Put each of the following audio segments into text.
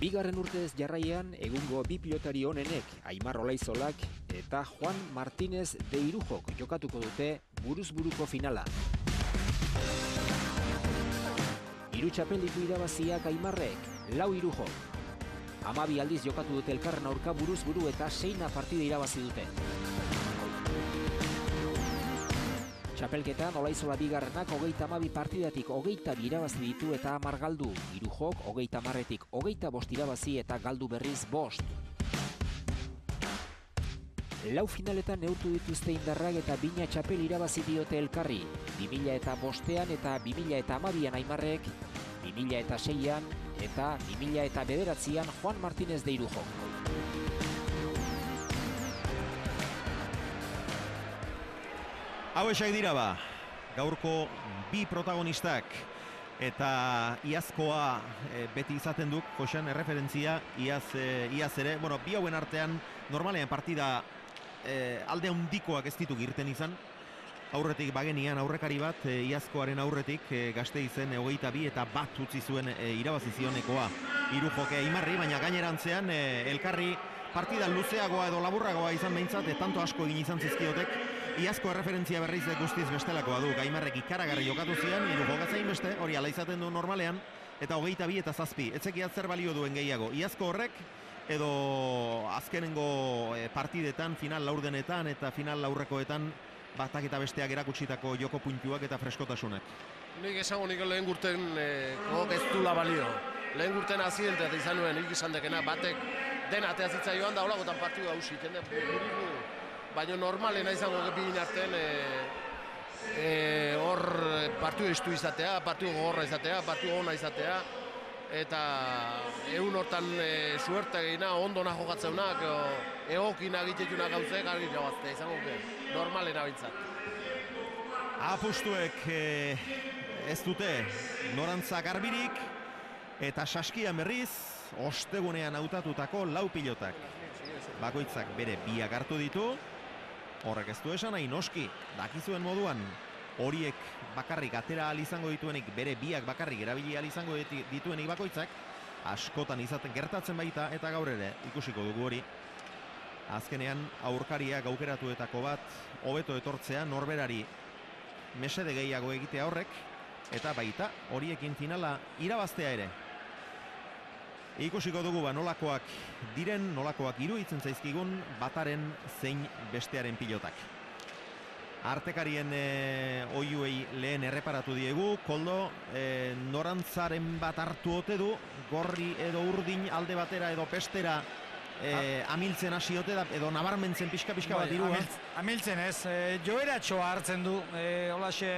Bigarren urtez jarraian egungo bi pilotari onenek Aimar Olaizolak eta Juan Martínez de Irujok jokatuko dute buruz-buruko finala. Hiru txapelditu irabaziak Aimarrek, 4 Irujok. 12 aldiz jokatu dute elkarren aurka buruz-buru eta 6 partida irabazi dute. Txapelketan Olaizola bigarrenak 32 partidatik 22 irabazi ditu eta 10 galdu. Irujok 30etik 25 irabazi eta galdu berriz 5. 4 finaletan neurtu dituzte indarrak eta bina txapel irabazi diote elkarri. 2005an eta 2012an Aimarrek, 2006an eta 2009an Juan Martínez de Irujok. Hauexak dira gaurko bi protagonistak eta iazkoa beti izaten duk, Josean, erreferentzia, iaz ere, bi hauen artean normalean partida alde handikoak ez dituk irten izan. Aurretik bagenian aurrekari bat, iazkoaren aurretik Gasteizen 22 eta 1 utzi zuen irabazi zionekoa Irujoke Aimarri, baina gainerantzean elkarri partida luzeagoa edo laburragoa izan behintzat, tanto asko egin izan zizkiotek. Iazko erreferentzia berriz guztiz bestelakoa du, Aimarrek ikaragarri jokatu zian, Irujok atzain beste, hori ala izaten du normalean, eta 22 eta 7, etzekiat zer balio duen gehiago. Iazko horrek, edo azkenengo partidetan, final laurdenetan eta final laurrekoetan, batak eta besteak erakutsitako joko puntuak eta freskotasunak. Nik esango nik lehen gurten gogok ez dula balio. Lehen gurten azidentea izan nuen, nik izan dekena, batek den atea zitzaioan da holagotan partidu hausi, baina normalena izango gepigin artean hor partidu estu izatea, partidu gogorra izatea, partidu ona izatea, eta egun hortan suerte egina, ondona jokatzeunak, egokina egitetunak gauzek argi jabaztea izango normalena bintzat. Apustuek ez dute norantza garbirik eta saskian berriz ostegunean hautatutako 4 pilotak. Bakoitzak bere 2 hartu ditu, horrek ez du esan nahi noski, dakizuen moduan horiek bakarrik atera ahal izango dituenik, bere 2 bakarrik erabili ahal izango dituenik bakoitzak, askotan izaten gertatzen baita eta gaur ere ikusiko dugu hori. Azkenean aurkariak aukeratuetako bat hobeto etortzea, norberari mesede gehiago egitea horrek, eta baita horiekin finala irabaztea ere. Ikusiko dugu nolakoak diren, nolakoak iruditzen zaizkigun bataren zein bestearen pilotak. Artekarien oiuei lehen erreparatu diegu, Koldo norantzaren bat hartu ote du, gorri edo urdin alde batera edo pestera amiltzen hasi ote da, edo nabarmentzen pixka-pixka bat dirua. Amiltzen ez, joeratxoa hartzen du, holaxe,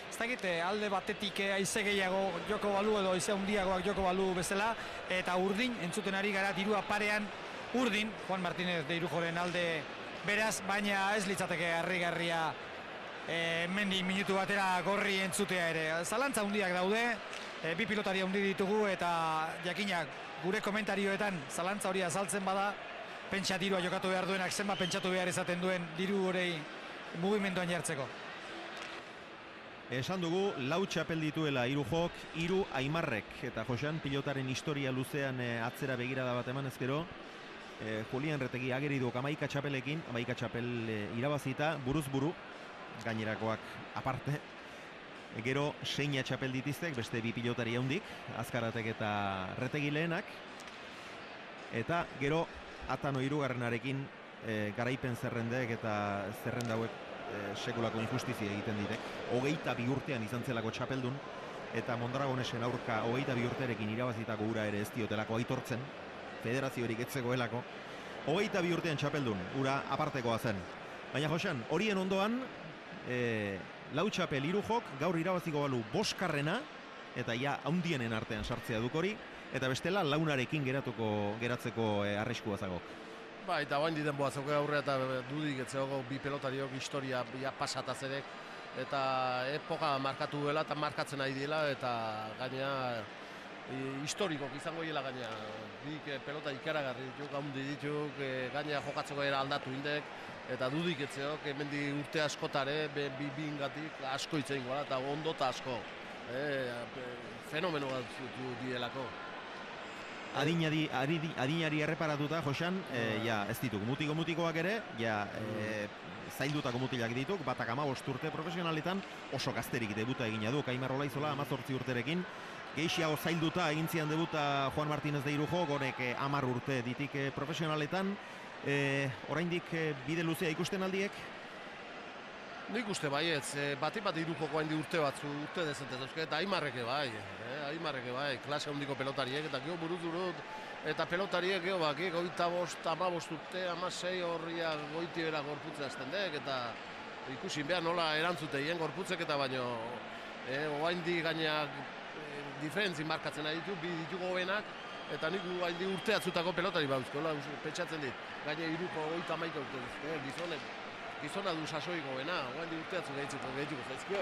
ez dakite alde batetik aize gehiago joko balu edo aize handiagoak joko balu bezala, eta urdin, entzuten ari gara dirua parean, urdin, Juan Martínez de Irujoren alde beraz, baina ez litzateke harrigarria mendi minutu batera gorri entzutea ere. Zalantza handiak daude, bi pilotari handi ditugu eta jakinak gure komentarioetan zalantza hori azaltzen bada, pentsa dirua jokatu behar duenak zenbat pentsatu behar izaten duen diru horei mugimenduan jartzeko. Esan dugu, 4 txapel dituela Irujok, 3 Aimarrek, eta Josean pilotaren historia luzean atzera begirada bat eman ezkero, Julian Retegi ageri du 11 txapelekin, 11 txapel irabazita, buruz-buru, gainerakoak aparte, gero 6 txapel ditiztek, beste 2 pilotari handik, Azkaratek eta Retegi lehenak, eta gero Atano 3. Garaipen zerrendek eta zerrenda hauek sekulako injustizia egiten ditek. 22 urtean izan zelako txapeldun, eta Mondragonesen aurka 22 urterekin irabazitako ura ere ez diotelako aitortzen, federaziorik etzegoelako. 22 urtean txapeldun, ura apartekoa zen. Baina Josean, horien ondoan, 4 txapel Irujok, gaur irabaziko balu 5. eta ja handienen artean sartzea duk hori, eta bestela 4arekin geratzeko arriskua zagok. Eta bain diden boazoko aurre eta dudik etzeoko bi pelotariok historia pasatazerek, eta epoka markatu duela eta markatzen ari dela, eta gaina historikok izango dela gaina. Dik pelota ikaragarri dituk, handi dituk, gaina jokatzeko era aldatu indek, eta dudik etzeok, hemendi urte askotare, bi ingatik asko itzein gola, eta ondo eta asko. Fenomeno bat dielako. adinari erreparatuta, Josan, ja, ez dituk, mutikoak ere, ja, zaildutako mutilak dituk, batak 15 urte profesionaletan, oso gazterik debuta egina du, Aimar Olaizola 18 urterekin, gehiago zailduta egin zian debuta Juan Martínez de Irujok, honek 10 urte ditik profesionaletan, oraindik bide luzea ikusten aldiek? Nik uste baietz, bat Irujoko hain urte urte dezentez euske, eta Aimarreke bai, klase handiko pelotariek, eta geho buruz eta pelotariek geho bakik, 25, 15 urte, 16 horria goiti bera gorputze azten dek, eta ikusin behar nola erantzuteien gorputzek, eta baino, oain di gainak diferentzi markatzen ari ditugu benak, eta nik hain di urte atzutako pelotari bauzko, petxatzen dit, gaine Iruko 30 urte, gizona du sasoiko bena, oain di urte atzu gehituko zaizkio.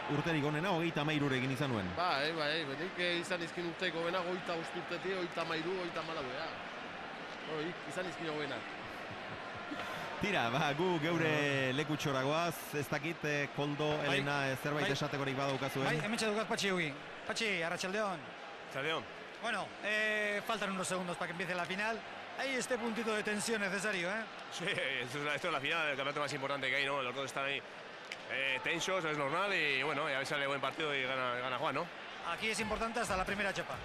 Urterik onena, 33 egin izan nuen. Bai, nik izan izkin urteiko bena, 25 urtetik, 33, 34, izan izkin hogenak. Tira, gu geure lekutxoragoaz, ez dakit, Koldo, Elena, zerbait esatekorik badaukazuen. Bai, hemen txedukaz Patxi Hugi. Patxi, arratsaldeon. Arratsaldeon. Bueno, faltan unos segundos para que empiece la final. Hay este puntito de tensión necesario, ¿eh? Sí, esto es la final, el campeonato más importante que hay, ¿no? Los dos están ahí tensos, es normal, y bueno, a ver si sale buen partido y gana Juan, ¿no? Aquí es importante hasta la primera chapa.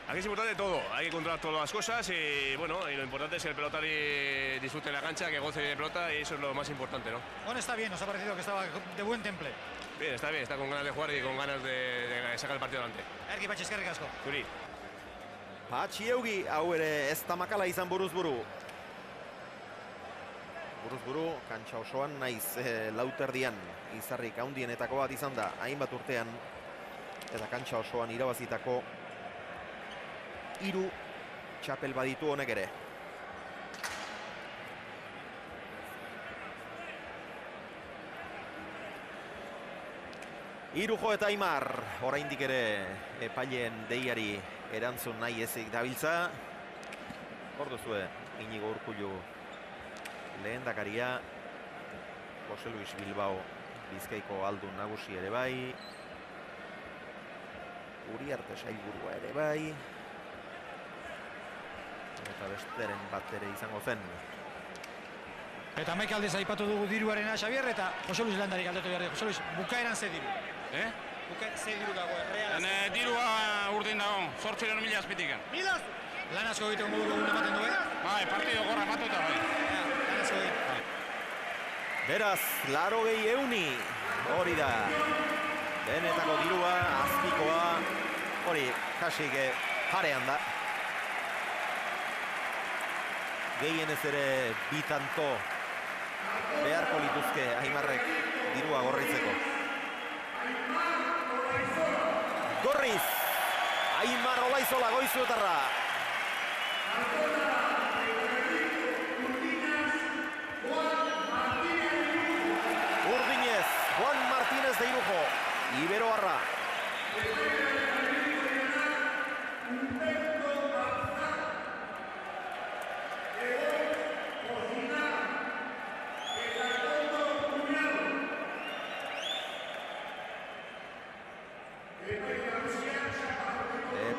Aquí es importante todo, hay que controlar todas las cosas y bueno, y lo importante es que el pelotari disfrute la cancha, que goce de pelota, y eso es lo más importante, ¿no? Bueno, está bien, nos ha parecido que estaba de buen temple. Bien, está con ganas de jugar y con ganas de sacar el partido adelante. Erki, Patxi, eskerrik asko. Zuri. Patxi Hugi, hau ere ez da makala izan buruz-buru. Buruz-buru, kantxa osoan naiz lauterdian izarrik handienetako bat izan da, hainbat urtean, eta kantxa osoan irabazitako 3 txapel baditu honek ere. Irujo eta Aimar, oraindik ere epaileen deiari erantzun nahi ezik dabiltza. Orduzue, Inigo Urkullu lehendakaria, Jose Luis Bilbao Bizkaiko aldun nagusi ere bai, Uriarte sailburua ere bai, eta besteren bat ere izango zen. Eta hamaika aldez aipatu dugu diruarena, Xabier, eta Jose Luis landari galdetu behar dira. Jose Luis, bukaeran ze diru? Ze diru dago, realaz? Dirua urdin dago, 8.000 azpitikan. Lan asko egiten dugu ematen du, Bai, partido gorra ematu eta bai. Lan asko egiten. Beraz, 80.000 hori da. Benetako dirua, azpikoa, hori kasik jarean da. Gehienez ere bitanto beharko lituzke Aimarrek dirua gorritzeko. Gorriz, Aimar Olaizola Goizuetarra. Urdinez, Juan Martínez de Irujo, Iberoarra.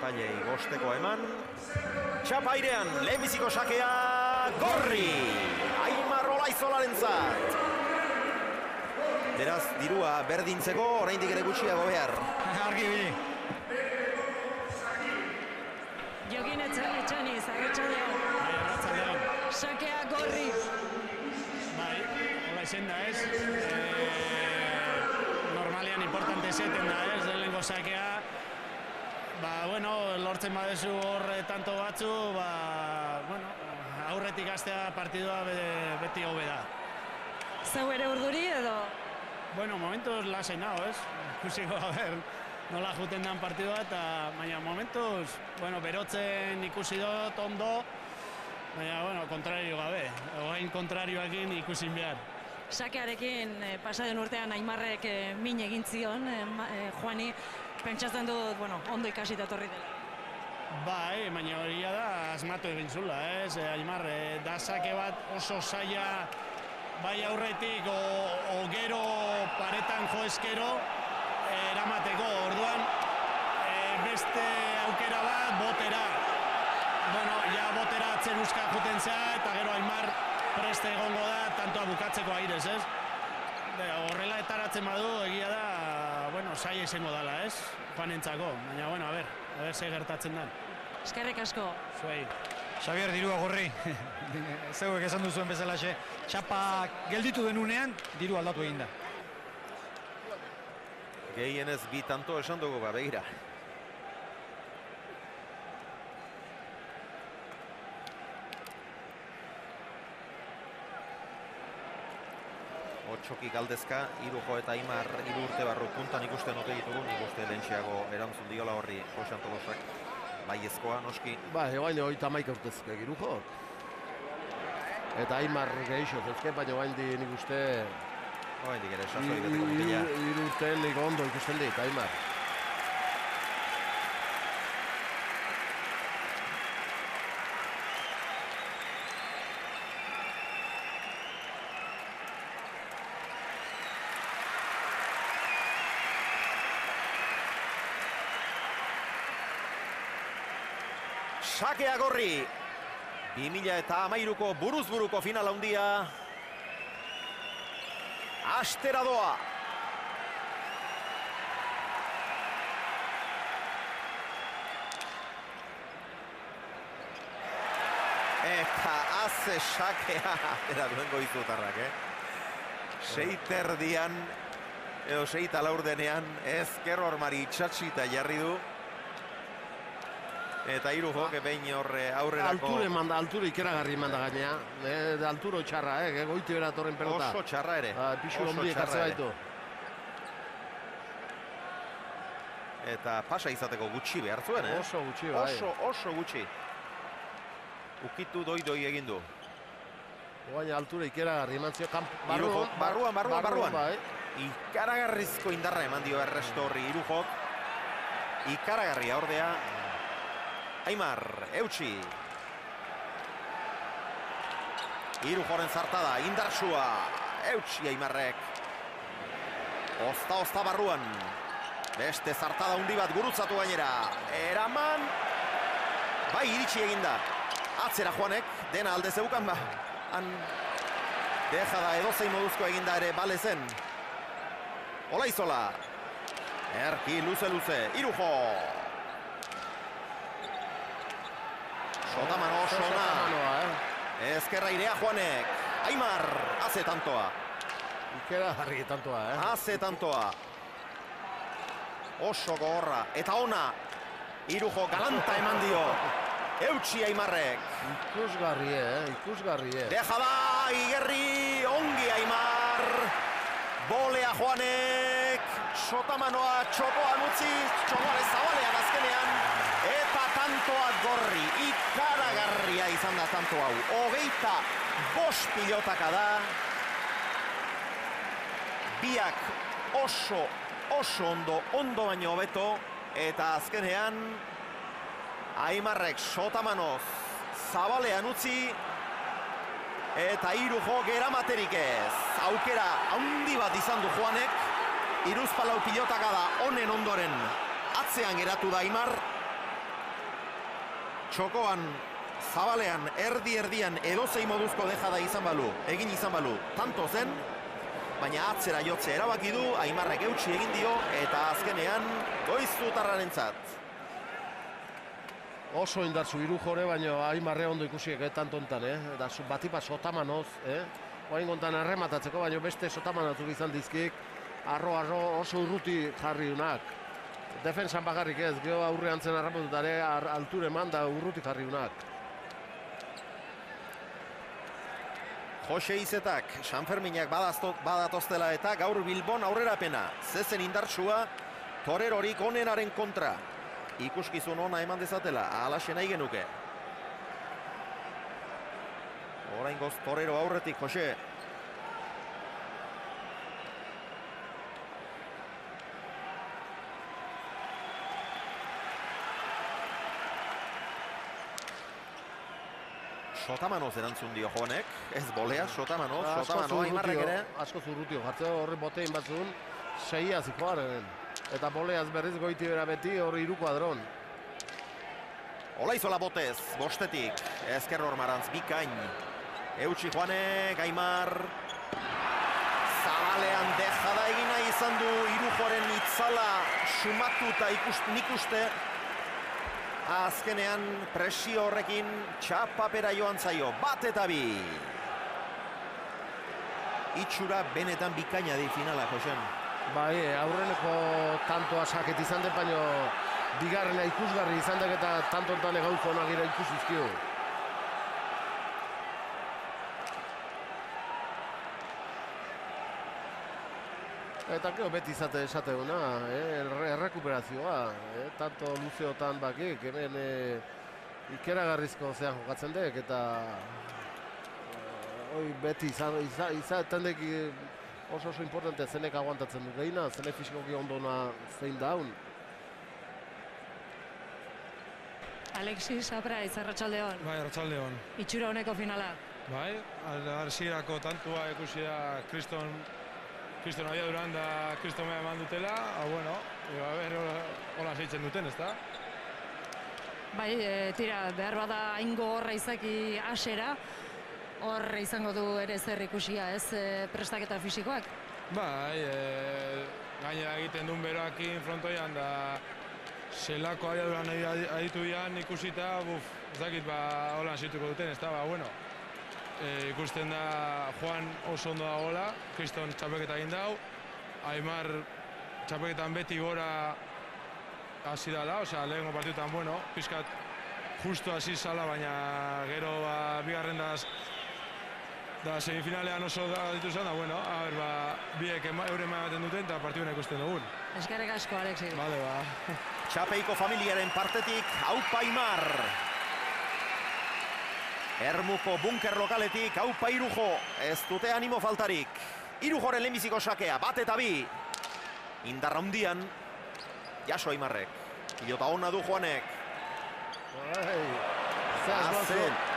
Epailei bosteko eman. Txapairean, lehenbiziko sakea, Gorri! Aimar Olaizolarentzat. Beraz, dirua berdintzeko, oraindik ere gutxiago behar. Argi bili. Jokin Etxaniz, arratsaldeon. Sakea Gorri. Bai, hola izen da ez. Normalean importante zeten da ez, lehenengo sakea. Lortzen badezu hor tanto batzu, aurretik hastea partidua beti hobe da. Zeu ere urduri edo? Momentuz lasai nago, ez? Ikusiko, nola juten dan partidua, eta baina momentuz, berotzen ikusi dut ondo, baina, kontrario gabe. Oain kontrarioakin ikusin behar. Sakearekin pasaden urtean Aimarrek min egin zion, Juani, pentsatzen dut, ondo ikasita etorri dela. Bai, baina hori da asmatu egin zula, ez? Aimar, da sake bat oso zaila bai aurretik o gero paretan jo eskero eramateko. Orduan, beste aukera bat botera. bueno, ja botera atzeruzka juten zea, eta gero Aimar preste egongo da, tantoa bukatzeko airez, ez? Horrela etaratzen badu, egia da, bueno, saia izango dala, ez? Joanentzako, baina, bueno, a ber, ze gertatzen da. Eskerrik asko. Zuei. Xabier, dirua gorri. Zeuek esan duzuen bezalaxe. Txapa gelditu denunean, diru aldatu egin da. Gehienez bi tanto esan dugu, begira. Otxoki galdezka, Irujo eta Aimar 3 urte barru puntan ikusten ote ditugu, nik uste lehentxeago erantzun diola horri Jose Antolosak. Baiezkoa, noski. Ba, egoain 31 urtezke Irujo. Eta Aimar gehixo zezke, baina egoain nik uste... Oaindik ere, sasoi beteko mutila. 3 urteen nik ondo ikusten dit, Aimar. Sakea gorri, 2013ko buruz-buruko final handia. Astera doa. Eta haze sakea, era duen goizutarrak, Seiterdian, edo 6 denean, ezker hormari itxatxita jarri du. Eta Irujok behin horre aurrerako... Alture ikeragarri manda gainea. Alturo txarra, goiti bera torren pelota. Oso txarra ere. Pixu ondi ekartze baitu. Eta pasa izateko gutxi behar zuen, Oso gutxi, bai. Oso gutxi. Ukitu doi egin du. Baina alture ikeragarri eman zio. Barruan. Ikaragarrizko indarra eman dio erresto horri Irujok. Ikaragarria ordea. Aimar, eutxi. Irujoren zartada, indarsua. Eutxi Aimarrek. Osta barruan. Beste zartada hundi bat gurutzatu gainera. Eraman. Bai, iritsi eginda. Atzera Juanek, dena alde zeukan ba. Han deja da edozein moduzko eginda ere bale zen. Olaizola. Erki, luze. Irujo. Sotamano, ezkerra irea Juanek. Aimar, haze tantoa. Ikeragarri tantoa, Haze tantoa. Oso gogorra. Eta ona. Irujo galanta eman dio. Eutxi Aimarrek. Ikusgarrie. Deja da, Igerri, ongi Aimar. Bolea Juanek. Sotamanoa txokoan utzi. Txokoan zabalean azkenean. Eta tantoa gorri, ikaragarria izan da tanto hau. 25 pilotaka da. Biak oso ondo baino hobeto. Eta azkenean Aimarrek Sotamanoz zabalean utzi. Eta Irujo geramaterik ez. Aukera handi bat izan du Juanek. 34 pilotaka da honen ondoren. Atzean geratu da Aimar. Txokoan, zabalean, erdian edozein moduzko dejada egin izan balu, tanto zen, baina atzera jotze erabaki du, Aimarrek eutxi egin dio, eta azkenean goizutarrarentzat. Oso indartzu Irujore, baina Aimarre ondo ikusiek, tanto ontan, Eta batipa Sotamanoz, Oain gontan errematatzeko, baina beste Sotamanotzuk izan dizkik, arro oso urruti jarri unak. Defensan bakarrik ez, geho aurrean zen arrapotutare alture eman da urruti jarri unak. Jose Izetak, Sanferminak badatoztela eta gaur Bilbon aurrerapena. Zezen indartsua, torerorik onenaren kontra. Ikuskizun ona eman dezatela, alaxe nahi genuke. Oraingoz torero aurretik, Jose. Sotamanoz erantzun dio Joanek, ez bolea, Sotamano Aimarrek ere. Asko zurrutio, jartze horri botein batzun, 6 zikoaren. Eta boleaz berriz goiti bera beti horri 3 kuadron. Olaizola botez, bostetik, ezker Ormarantz bikain. Eutsi Juanek, Aimar. Zabalean dejada egina izan du Irujoren itzala sumatuta nik uste. Azkenean presio horrekin txapapera joan zaio, bat eta bi. Itxura benetan bikaina di finala, Josean. Bai, aurreneko tantoa saket izan den, baino bigarrena ikusgarri izan dek eta tantontan gauza honak gira ikusizkio. Eta gero beti esateuna, errekuperazioa, tanto luzeotan bakik, hemen ikeragarrizko zean jokatzen dek, eta beti izan dek oso importante zenek aguantatzen du gehina, zenek fisikoki ondona zein daun. Alexis Apraiz, arratsaldeon. Bai, arratsaldeon. Itxura honeko finala. Bai, hasierako tantua ikusi da Kriston abiaduran da Kriston mea eman dutela, bueno, a ber, hola zeitzen duten, ezta? Bai, tira, behar bada haingo horra izaki asera, hor izango du ere zer ikusia, ez prestaketa fisikoak? Bai, gainera egiten duen beroakin frontoian da zelako abiaduran aditu dian ikusita, ez dakit holan zituko duten, ez da, bueno. Ikusten da Juan oso ondo dagoela, Kriston txapelketa egin dau, Aimar txapelketan beti gora hasi dala, osea, lehengo partidutan, bueno, pizkat justo hasi zala, baina gero bigarren da semifinalean oso da dituzan, da, bueno, a ber, biek euren ematen duten eta partiduna ikusten dugun. Eskerrik asko, Alexi. Bale, Txapeiko familiaren partetik, aupa Aimar. Ermuko bunker lokaletik, aupa Irujo, ez dute animo faltarik. Irujoren lehenbiziko sakea, bat eta bi. Indarra hundian, jaso Aimarrek. Pilota hona du Juanek.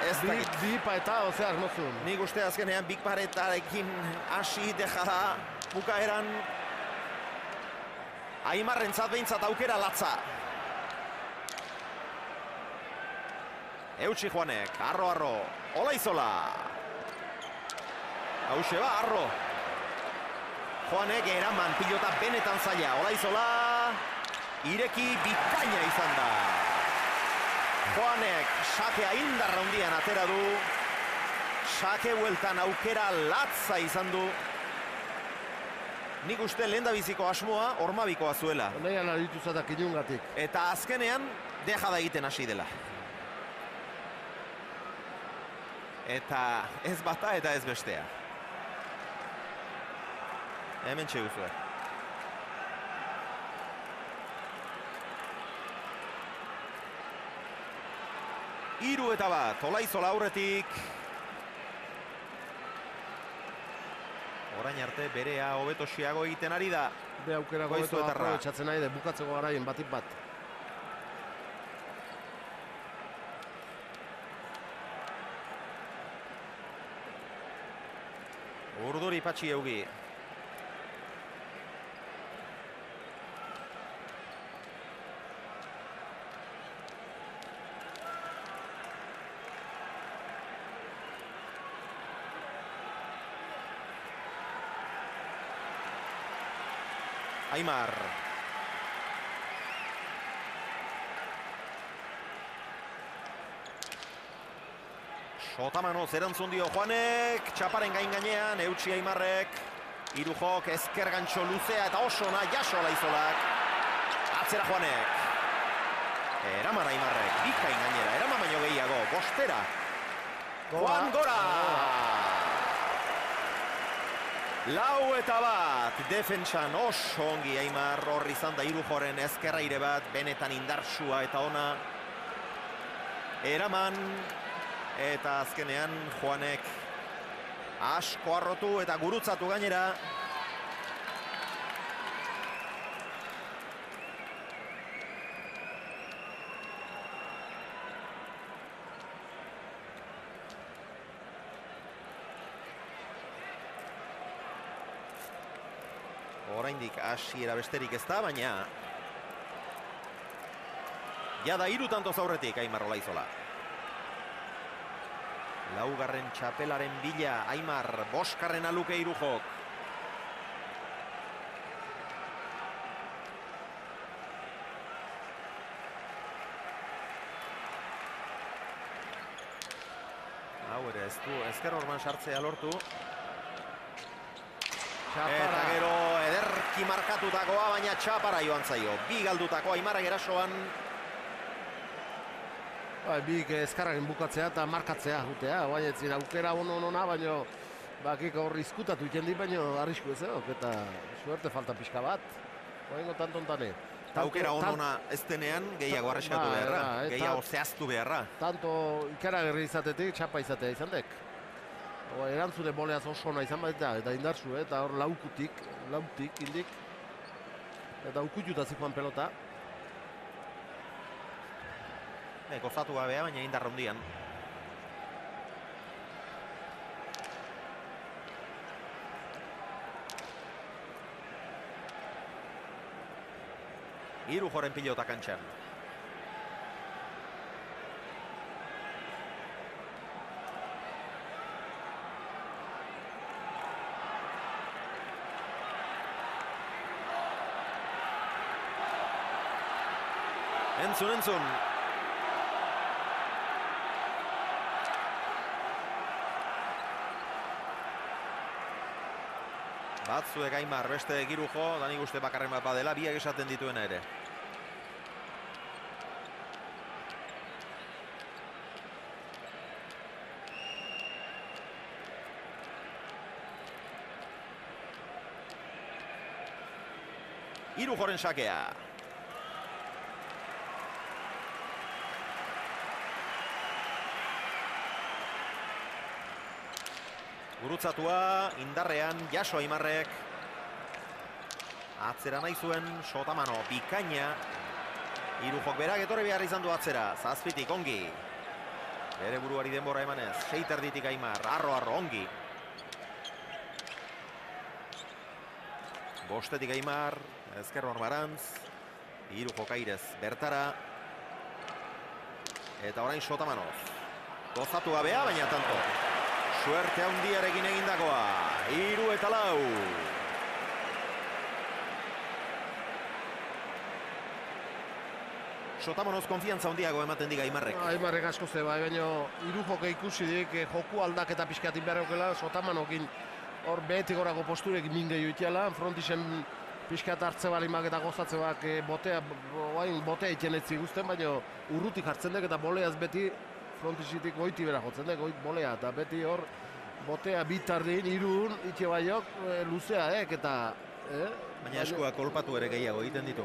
Ez bipa eta ozea armozun. Nik uste azkenean Big Barretarekin hasi dejada bukaeran. Aimarrentzat behintzat aukera latza. Eutsi Juanek, arro, Olaizola. Hauxe ba, arro. Juanek eraman pilota benetan zaila. Olaizola, ireki bikaina izan da. Juanek sakea indarra hundian atera du. Sake bueltan aukera latza izan du. Nik uste lehendabiziko asmoa Ormabikoa zuela. Honeian aritu zatak inungatik. Eta azkenean dejada egiten hasi dela. Eta ez bata eta ez bestea. Hemen txeguzue. Hiru eta bat, Olaizola aurretik. Orain arte berea hobetosiago egiten ari da. Be aukerako hobeto aprobetxatzen nahi de bukatzeko garaien batik bat. Urduri Patxi Eugi. Aimar. Sotamanoz erantzun dio Juanek, txaparen gainean, eutsi Aimarrek. Irujok ezker gantxo luzea eta oso na jaso Olaizolak. Atzera Juanek. Eraman Aimarrek, bikain gainera, eraman baino gehiago, bostera. Juan gora! Lau eta bat, defentsan oso ongi Aimar, horri izan da Irujoren ezkerraire bat, benetan indartsua eta ona. Eraman, eta azkenean Juanek asko harrotu eta gurutzatu gainera. Oraindik hasiera besterik ez da, baina Jada 3 tantoz aurretik Aimar Olaizola. Laugarren txapelaren bila Aimar, boskarren aluke Irujok. Hau ere, ez du ezker orman sartzea lortu. Eta gero ederki markatutakoa, baina txapara joan zaio. Bi galdutako Aimarrak erasoan. Bik ezkarraren bukatzea eta markatzea jutea. Baina ez zira aukera ona, baina bakik hor izkutatu iten di, baina arrisku ez edo. Eta suerte falta pixka bat. Baina tantontane. Aukera ona ez denean gehiago arriskatu beharra. Gehiago zehaztu beharra. Tanto ikaragarri izatetik txapa izatea izan dek. Erantzune boleaz oso ona izan bat eta indartsu, eta hor lautik indik. Eta ukututa zikoan pelota. Gozatu gabea, baina indarra hundian. Irujoren pilota kantxan. Entzun. Batzuek Aimar, beste Irujo, da nik uste bakarren bat badela, biak esaten dituena ere. Irujoren sakea. Gurutzatua, indarrean, jaso Aimarrek. Atzera nahi zuen, Sotamano, bikaina. Irujok berak etorri behar izan du atzera, zazpitik ongi. Bere buruari denbora emanez, 6 erditik Aimar, arro, ongi. Bostetik Aimar, ezker Barantz. Irujok airez, bertara. Eta orain Sotamanoz. Gozatu gabea, baina tanto. Suerte handiarekin egindakoa, 3-4. Sotamanoz konfiantza handiago ematen diga Aimarrek. Aimarrek asko ze, baina Irujok ikusi dik joku aldaketa pixkatik beharokela, Sotamanokin hor behetik horako posturek minge joitiala, frontisen pixkat hartze balimak eta gozatze bak botea iten etzi guzten, baina urrutik hartzen dek eta boleaz beti frontisitik goiti bera jotzen dek, bolea, eta beti hor botea bitardin, irun, itxe baiok, luzea eta... Baina eskua kolpatu ere gehiago egiten ditu.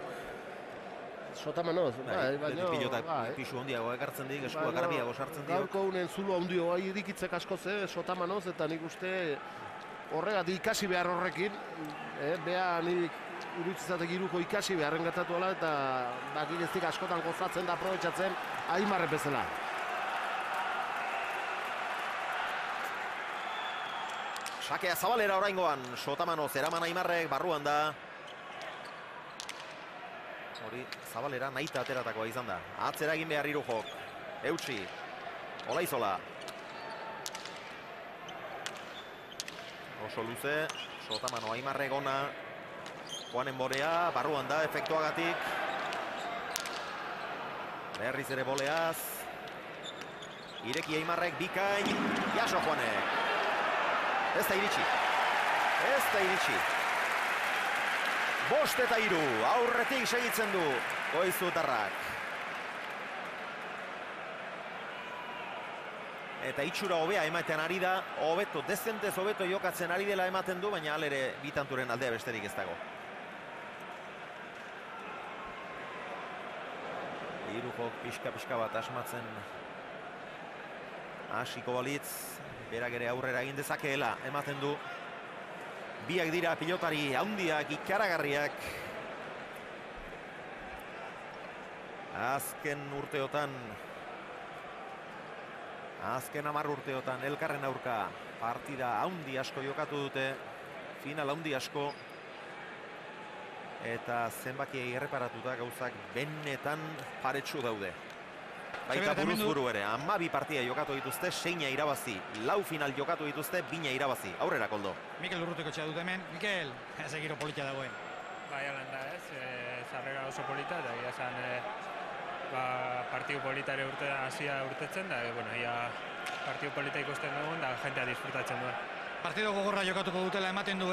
Sotamanoz, baina... Pilotak pisu handiago ekartzen dik, eskua garbiago sartzen dik. Gaurko unen zulu handio irikitzek asko ze, Sotamanoz, eta nik uste horregatik ikasi behar horrekin, beha nik irutzizatek Irujo ikasi beharren gertatu ala, eta bakik ez dik askotan gozatzen da aprobetxatzen Aimarre bezala. Sakea Zabalera oraingoan, Sotamanoz eraman Aimarrek, barruan da. Hori Zabalera nahita ateratakoa izan da. Atzera egin behar Irujok. Eutsi, Olaizola. Oso luze, Sotamano Aimarrek ona. Juanen borea, barruan da, efektuagatik. Berriz ere boleaz. Ireki Aimarrek, bikain, jaso Juanek. Ez da iritsi. Bost eta 3, aurretik segitzen du Goizutarrak. Eta itxura hobea ematen ari da, hobeto, dezentez hobeto jokatzen ari dela ematen du, baina alere bitanturen aldea besterik ez dago. Irujok pixka bat asmatzen hasiko balitz, berak ere aurrera egin dezakeela ematen du. Biak dira pilotari handiak, ikaragarriak. Azken urteotan, azken 10 urteotan elkarren aurka partida handi asko jokatu dute, final handi asko. eta zenbaki erreparatuta gauzak benetan paretsu daude. Baita buruz buru ere, 12 partida jokatu dituzte, 6 irabazi, 4 final jokatu dituzte, 2 irabazi. Aurrera, Koldo. Mikel Urrutiko txea dut hemen. Mikel, ez egiro politia dagoen. Bai, alan da ez, zarrera oso polita, eta egia esan partidu politare hasia urtetzen, da, partidu polita ikusten dugun, da jentea disfrutatzen duen. Partido gogorra jokatuko dutela ematen du,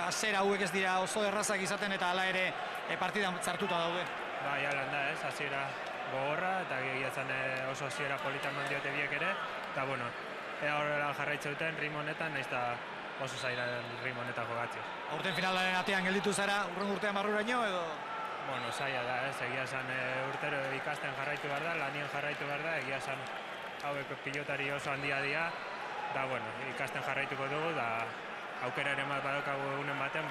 hasiera hauek ez dira oso errazak izaten eta hala ere partidan sartuta daude. Bai, alan da ez, hasiera gogorra, eta egia esan oso hasiera polita eman diote biek ere, eta ea horrela jarraitze duten ritmo honetan, nahiz eta oso zaila ritmo honetan jogatzea. Aurten finalaren atean gelditu zara, urren urtean barruraino edo? Bueno, zaila da, ez, egia esan urtero ikasten jarraitu behar da, lanien jarraitu behar da, egia esan hauek pilotari oso handia dira, da, ikasten jarraituko dugu, da aukera ere bat badaukagu egunen baten,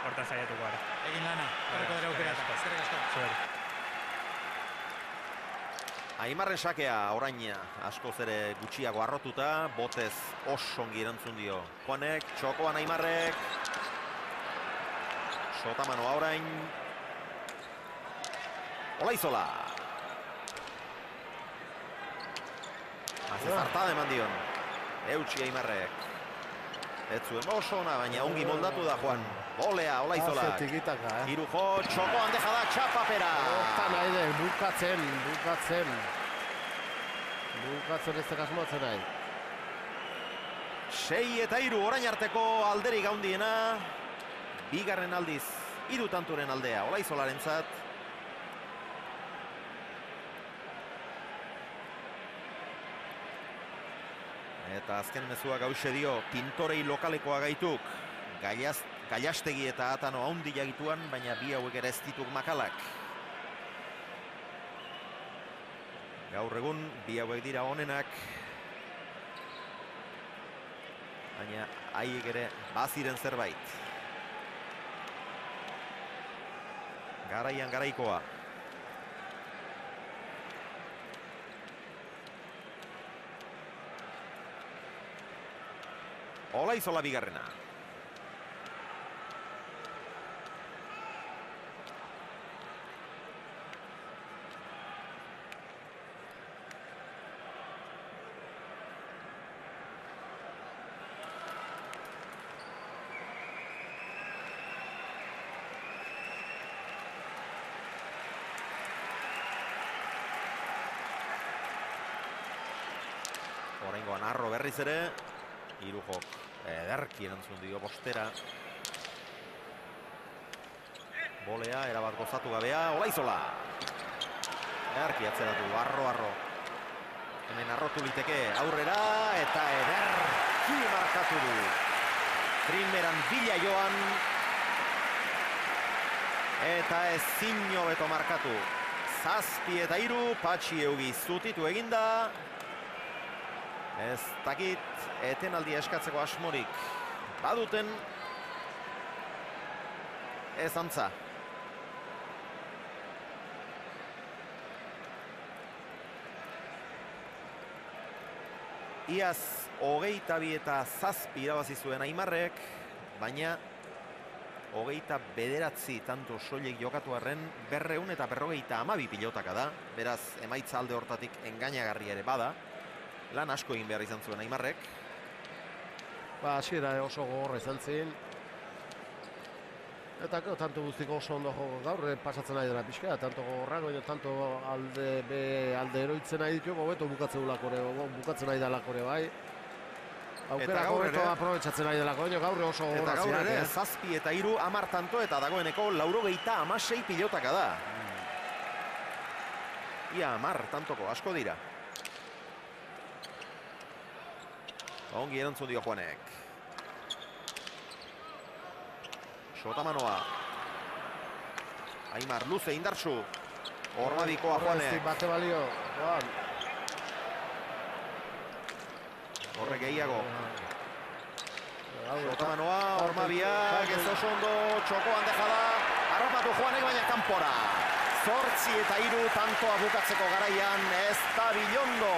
hortan saiatuko gara. Egin lana, horreko dira aukera, eskerrik asko. Aimarren sakea orain askoz ere gutxiago arrotuta, botez oso ongi erantzun dio Juanek, txokoan Aimarrek. Sotamanoa orain. Olaizola. Azezartada eman dion. Eutsi Aimarrek. Ez zuen oso ona, baina ongi moldatu da Juan. Bolea, Olaizolak. Hiru jo, txokoan deja da txapapera. Hortan nahi den, bukatzen. Bukatzen ez tekasmoatzen nahi. 6-3 orain arteko alderik handiena. Bigarren aldiz, 3 tanturen aldea Olaizolarentzat. Eta azken mezua gauxe dio, pintorei lokalekoa gaituk. Gailastegi eta Atano haundi jagituan, baina bi hauek ere ez dituk makalak. Gaur egun, bi hauek dira onenak. Baina haiek ere baziren zerbait. Garaian garaikoa. Olaizola bigarrena. Oraingoan Arro berriz ere, Irujok ederki erantzun dio postera. Bolea, erabat gozatu gabea, Olaizola. Ederki atzeratu, Arro. Hemen arrotu liteke aurrera, eta ederki markatu du. Primeran bila joan. Eta ezin hobeto markatu. 7-3, Patxi Eugi zutitu eginda. Ez dakit etenaldia eskatzeko asmorik baduten, ez antza. Iaz 22 eta 7 irabazi zuen Aimarrek, baina 29 tanto soilik jokatu arren 200 eta 52 pilotaka da, beraz emaitza alde hortatik engainagarria ere bada. Lan asko egin behar izan zuen Aimarrek. Hasiera oso gogorra izan zen. Eta tanto guztiko oso ondo gaur pasatzen nahi dela pixka, tanto gogorrak, tanto alde eroitzen nahi ditu, hobeto bukatzen nahi delako ere bai. Aukera hobeto aprobetxatzen nahi delako, gaur oso gogorra zirak. Eta gaur ere, 7-3, 10 tanto eta dagoeneko 96 pilotaka da. Ia 10 tantoko asko dira. Ongi erantzun dio Juanek. Sotamanoa. Aimar luze indartsu. Hormadikoa Juanek. Bate balio. Horrek gehiago. Sotamanoa, Hormabiak, ez oso ondo, txokoan dejada. Arropatu Juanek, baina kanpora. 8-3 tantoa bukatzeko garaian, ez da bilondo.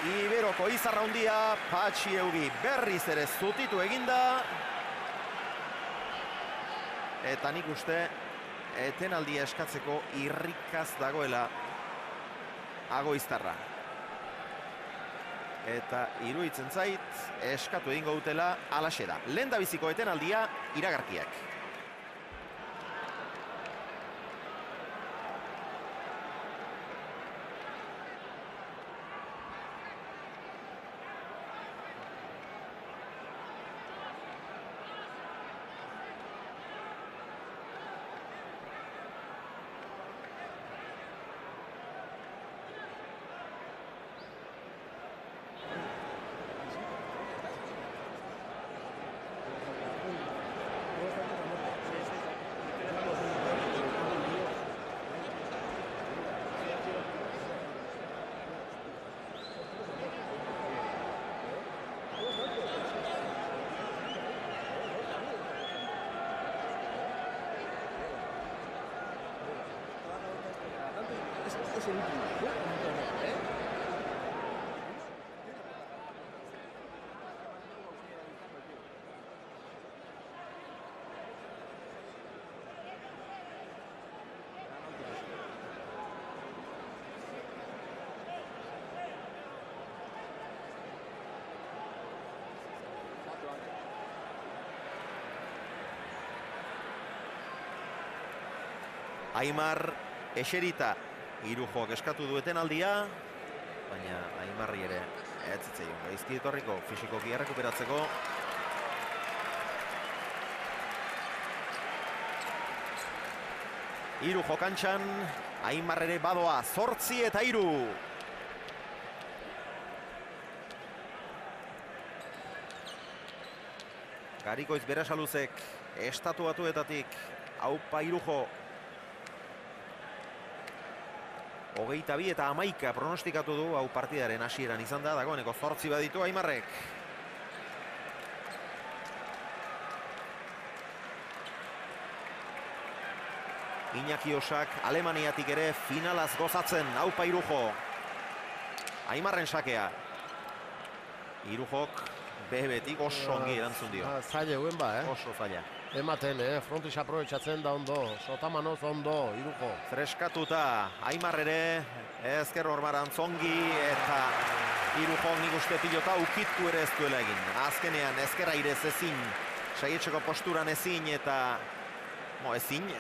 Iberoko izarra hundia, Patxi Eugi berriz ere zutitu eginda. eta nik uste etenaldia eskatzeko irrikaz dagoela Agoiztarra. Eta iruditzen zait, eskatu egingo dutela alaxe da. Lehendabiziko etenaldia iragarkiak. Aimar eserita Irujok eskatu dueten aldia, baina Aimarri ere ez zitzaion gaizki etorriko fisikoki errekuperatzeko. Irujo kantxan, Aimar ere badoa 8-3. Garikoiz Berasaluzek estatu batuetatik aupa Irujo 22 eta 11 pronostikatu du, hau partidaren hasieran izan da, dagoeneko 8 baditu Aimarrek. Iñaki Osak Alemaniatik ere finalaz gozatzen, aupa Irujo. Aimarren sakea. Irujok behebetik oso ongi erantzun dio. Zaila eguen ba, Oso zaila. Ematen, frontis aprobetxatzen da ondo, Sotamanoz ondo, Irujo. Freskatuta, Aimar ere, ezker hormaran zongi, eta Irujok nik uste pilota ukitu ere ez duela egin. Azkenean, ezker airez ezin, saietxeko posturan ezin, eta ezin,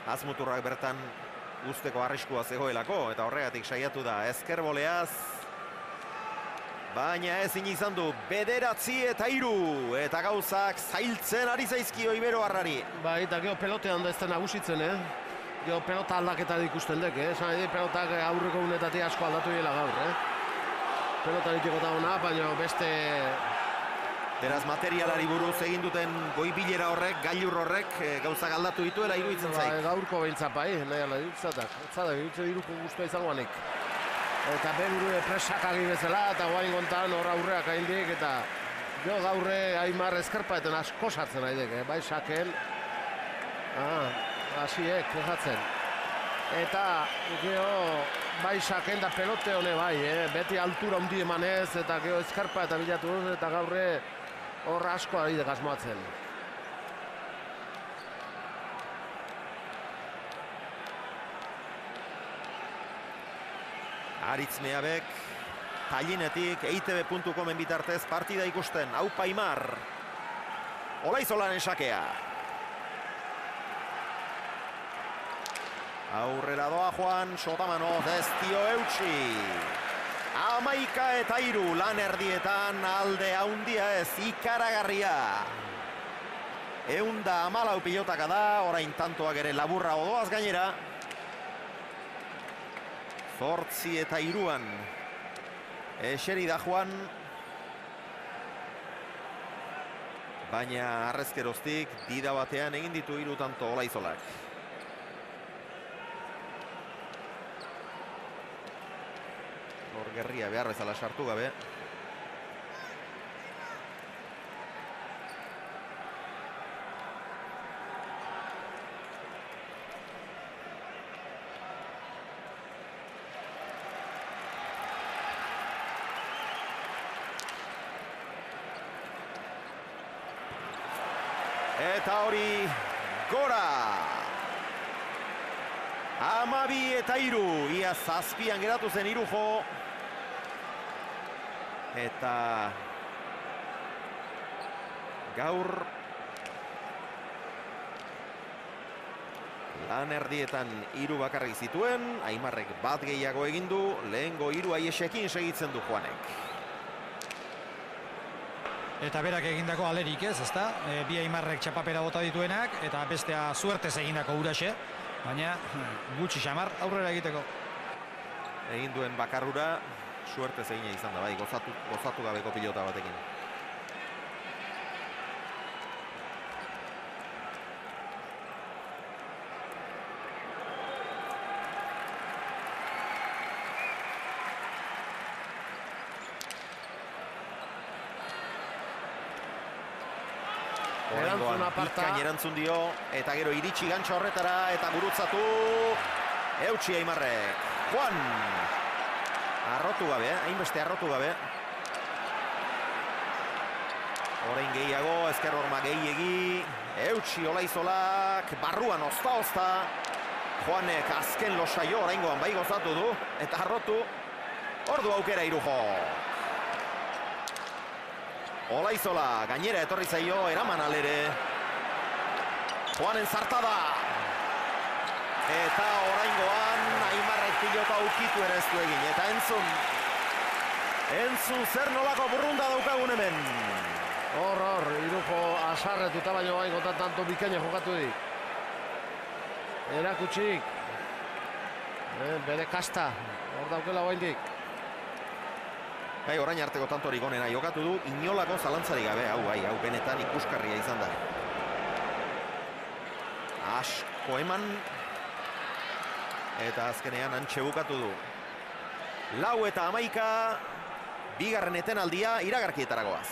azmuturrak bertan guzteko arriskua zegoelako, eta horregatik saiatu da ezker boleaz, baina ezin izan du 9-3, eta gauzak zailtzen ari zaizkio Ibero Arrari. Bai, eta geho pelotean da ez da nagusitzen, Geho pelota aldaketa ikusten dek, Esan edo pelotak aurreko unetatik asko aldatu dela gaur, Pelota ditiko da hona, baina beste... Beraz, materialari buruz egin duten goi-bilera horrek, gailur horrek, gauzak aldatu dituela iruditzen zait. Gaurko behintzat bai, nahi ala ditzatak. Etzada, Iruko guztua izango anek. Eta behar presakagi bezala, eta guain gontan hor aurreak haindik, eta jo gaurre Aimar eskerpaeten asko sartzen haidek, bai saken, hasiek, kejatzen. Eta geho bai saken da pelote hone bai, beti altura hundi emanez, eta geho eskerpa eta bilatu, eta gaurre hor asko haidek asmoatzen. Aritz Meabek, Tallinetik, eitb.comen bitartez partida ikusten, aupa Aimar. Olaizolaren sakea. Aurrera doa Juan, Sotamanoz ez dio eutxi. 11-3 lan erdietan alde haundia ez ikaragarria. 114 pilotaka da, orain tantoak ere laburra odoaz gainera. 8-3 eseri da Juan, baina arrezkeroztik dida batean egin ditu 3 tanto Olaizolak. Hor gerria behar bezala sartu gabe. Eta hori gora! 12-3, ia zazpian geratu zen Irujo. Eta gaur lan erdietan 3 bakarrik zituen, Aimarrek bat gehiago egin du, lehengo 3 Aiesekin segitzen du Juanek. Eta berak egindako alerik ezta? Bi Aimarrek txapapera bota dituenak, eta bestea suertez egindako Uraxe, baina gutxi xamar aurrera egiteko. Egin duen bakarrura, suertez egina izan da, bai, gozatu gabeko pilota batekin. Bizkain erantzun dio, eta gero iritsi gantxo horretara, eta gurutzatu eutsi Aimarrek. Juan! Arrotu gabe, hainbeste arrotu gabe. Orain gehiago, ezker horma gehiegi. Eutsi Olaizolak, barruan ozta-ozta. Juanek azken losaio oraingoan bai gozatu du, eta arrotu. Ordu aukera Irujo. Olaizola, gainera etorri zaio, eraman alere. Juanen zartada. Eta oraingoan Aimarrek pilota ukitu ere ez du egin. Eta entzun zer nolako burrunda daukagun hemen. Hor, Irujo asarretuta baino bai gotan tanto bikaina jokatu dik. Erakutsik. Bere kasta, hor daukela oaindik. Bai, orain arteko tantorik onena jokatu du, inolako zalantzarik gabe, hau benetan ikuskarria izan da. Asko eman, eta azkenean antxe bukatu du. 4-11, bigarren etenaldia iragarkietaragoaz.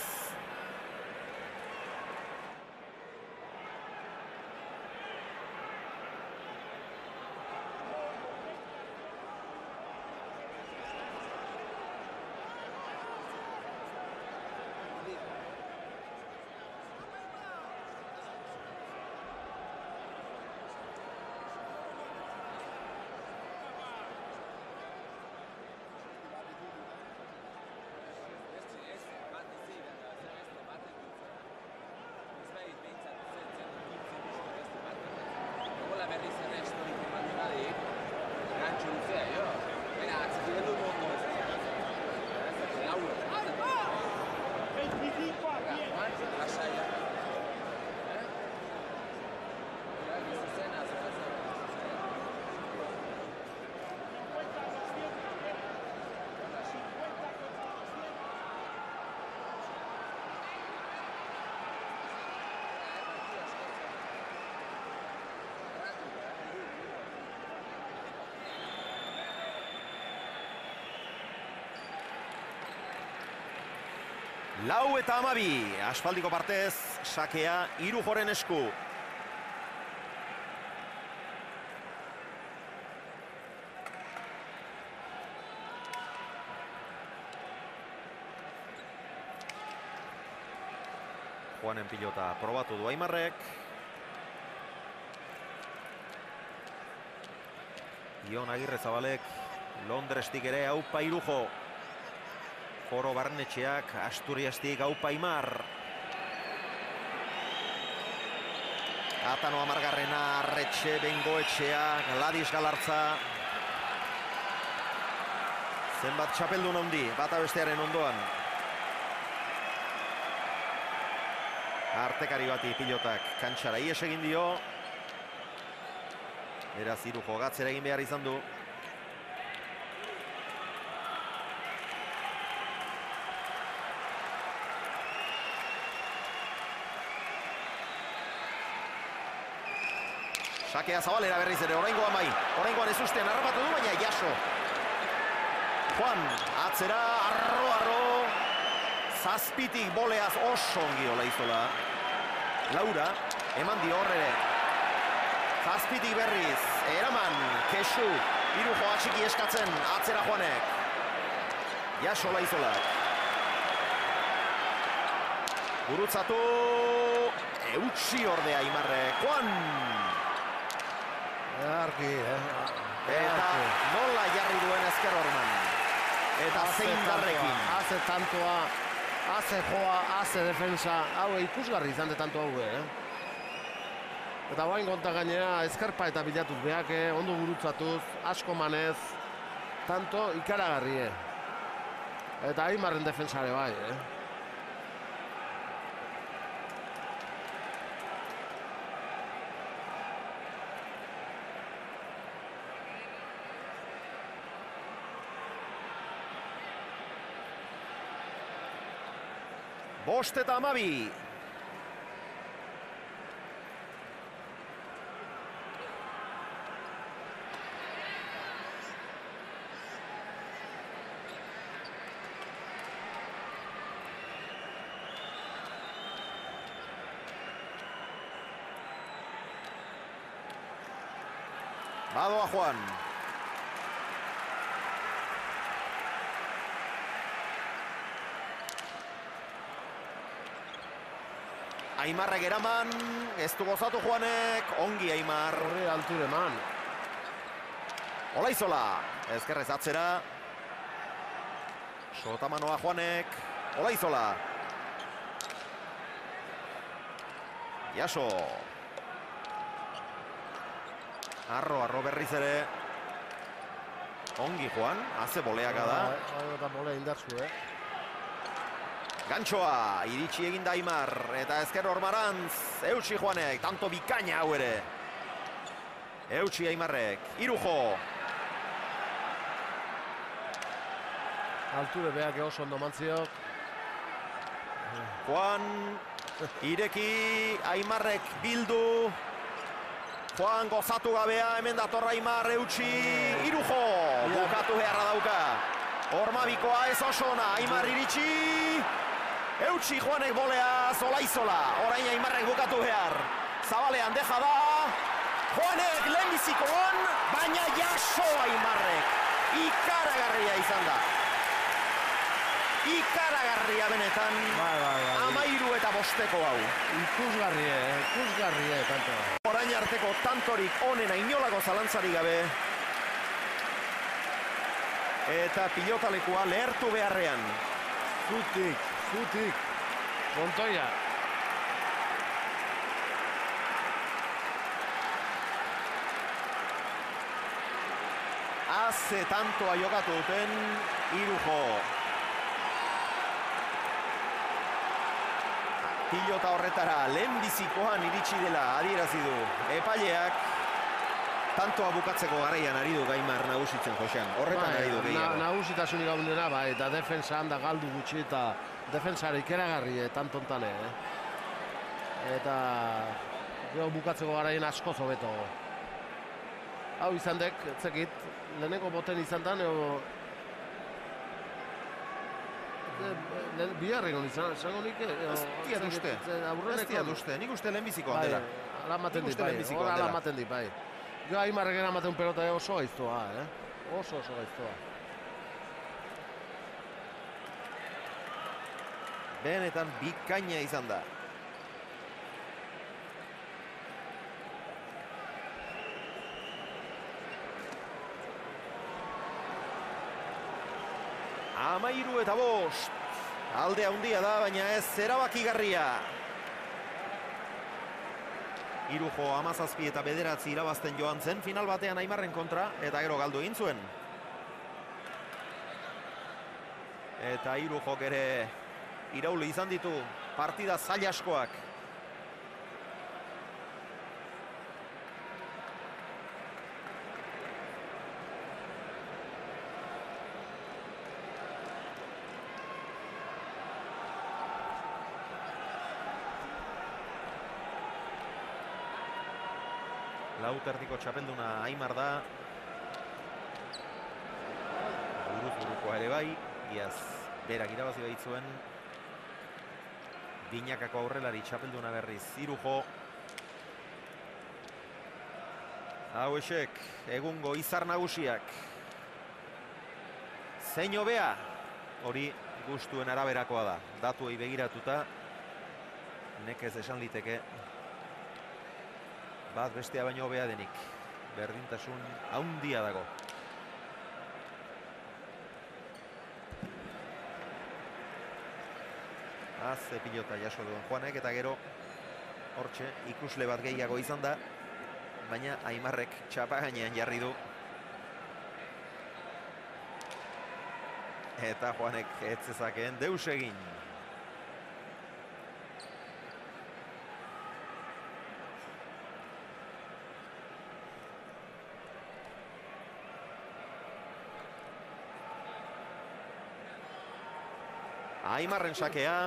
Lau eta 12, aspaldiko partez, sakea Irujoren esku. Juanen pilota probatu du Aimarrek. Ion Agirrezabalek Londrestik ere aupa Irujo. Foro Barnetxeak Asturiastik aupa Aimar. Atano Amargarrena, Arretxe, Bengoetxea, Gladys Galartza. Zenbat txapeldun handi, bata bestearen ondoan. Artekari bati pilotak kantxara ies egin dio. Beraz Irujo gatzera egin behar izan du. Sakea Zabalera berriz ere, oraingoan bai. Oraingoan ez ustean harrapatu du, baina jaso. Juan, atzera, arro. Zazpitik boleaz oso ongi Olaizola. Laura, eman dio horrere. Zazpitik berriz, eraman, Kesu. Irujo atxiki eskatzen, atzera Juanek. Jaso Olaizolak. Gurutzatu, eutsi ordea Aimarrek. Juan! ederki, Eta nola jarri duen ezker horman. Eta zein darrekin. Haze tantoa, haze joa, haze defensa. Hau ikusgarri izan de tanto hau, Eta bain konta gainera ezkerpa eta bilatuz behak, ondo gurutzatuz, asko manez, tanto ikaragarri, Eta Aimarren defensare bai, Bost eta 12. Badoa Juan. Aimarrek eraman, ez du gozatu Juanek, ongi Aimar. Horri alture eman. Olaizola, ezkerrez atzera. Sotamanoa Juanek, Olaizola. Jaso. Arro berriz ere. Ongi Juan, haze boleaka da. Eta bolea indarzu, Gantxoa, iritsi eginda Aimar, eta ezker Ormarantz, eutsi Juanek, tanto bikaina hau ere. Eutsi Aimarrek, Irujo. Alture behak oso ondo mantziok. Juan, ireki, Aimarrek bildu. Juan gozatu gabea, hemen datorra Aimar, eutsi, Irujo. Bukatu beharra dauka. Ormabikoa ez oso ona, Aimar iritsi. Eutsi Juanek bolea, Olaizola. Orain Aimarrek bukatu behar. Zabalean deja da. Juanek lehenbizikoan, baina jaso Aimarrek. Ikaragarria izan da. Ikaragarria benetan. 13 hau. Ikusgarrie, tanto. Orain arteko tantorik onena inolako zalantzari gabe. Eta pilotalekua lehertu beharrean. Zutik. Montoya. Haze tantoa jokatu duten Irujo. Pilota horretara lehenbizikoan iritsi dela adierazi du epaileak. Tantoa bukatzeko garaian ari du Aimar nagusitzen Josean. Horretan ari du gehiago. Nagusitasunik gaundena, bai, eta defensa handa galdu gutxi eta defensare ikeragarri tantontane. Eta gero bukatzeko garaian askoz hobeto. Hau izan dek, etzekit, leheneko boten izan da, biharren hon izango nik... Ez duzte, nik uste lehenbizikoan dela. Alamaten dit, bai. Jo Aimarrek eramaten pelota oso gaiztoa, oso gaiztoa. Benetan bikaina izan da. Amairu eta 5. Alde handia da, baina ez erabakigarria. Irujo 17 eta 9 irabazten joan zen final batean Aimarren kontra eta gero galdu egin zuen. Eta Irujok ere irauli izan ditu partida zail askoak. Lauterdiko txapelduna Aimar da. Burukoa ere bai. Iaz berak irabazi baitzuen. Binakako aurrelari txapelduna berriz Irujo. Hauexek egungo izar nagusiak. Zein hobea? Hori gustuen araberakoa da. Datuei begiratuta. Nekez esan liteke. Bat bestea baino hobea denik. berdintasun handia dago. Ze pilota jaso duen Juanek, eta gero hortxe ikusle bat gehiago izan da, baina Aimarrek txapa gainean jarri du. Eta Juanek ez zezakeen deus egin. Aimarren sakea.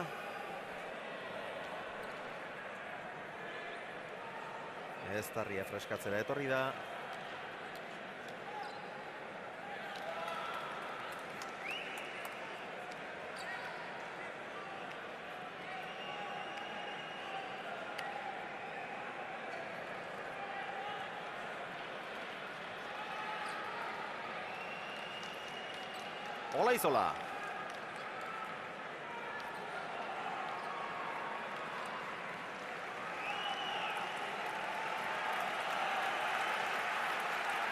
Ez tarria freskatzera etorri da. Olaizola.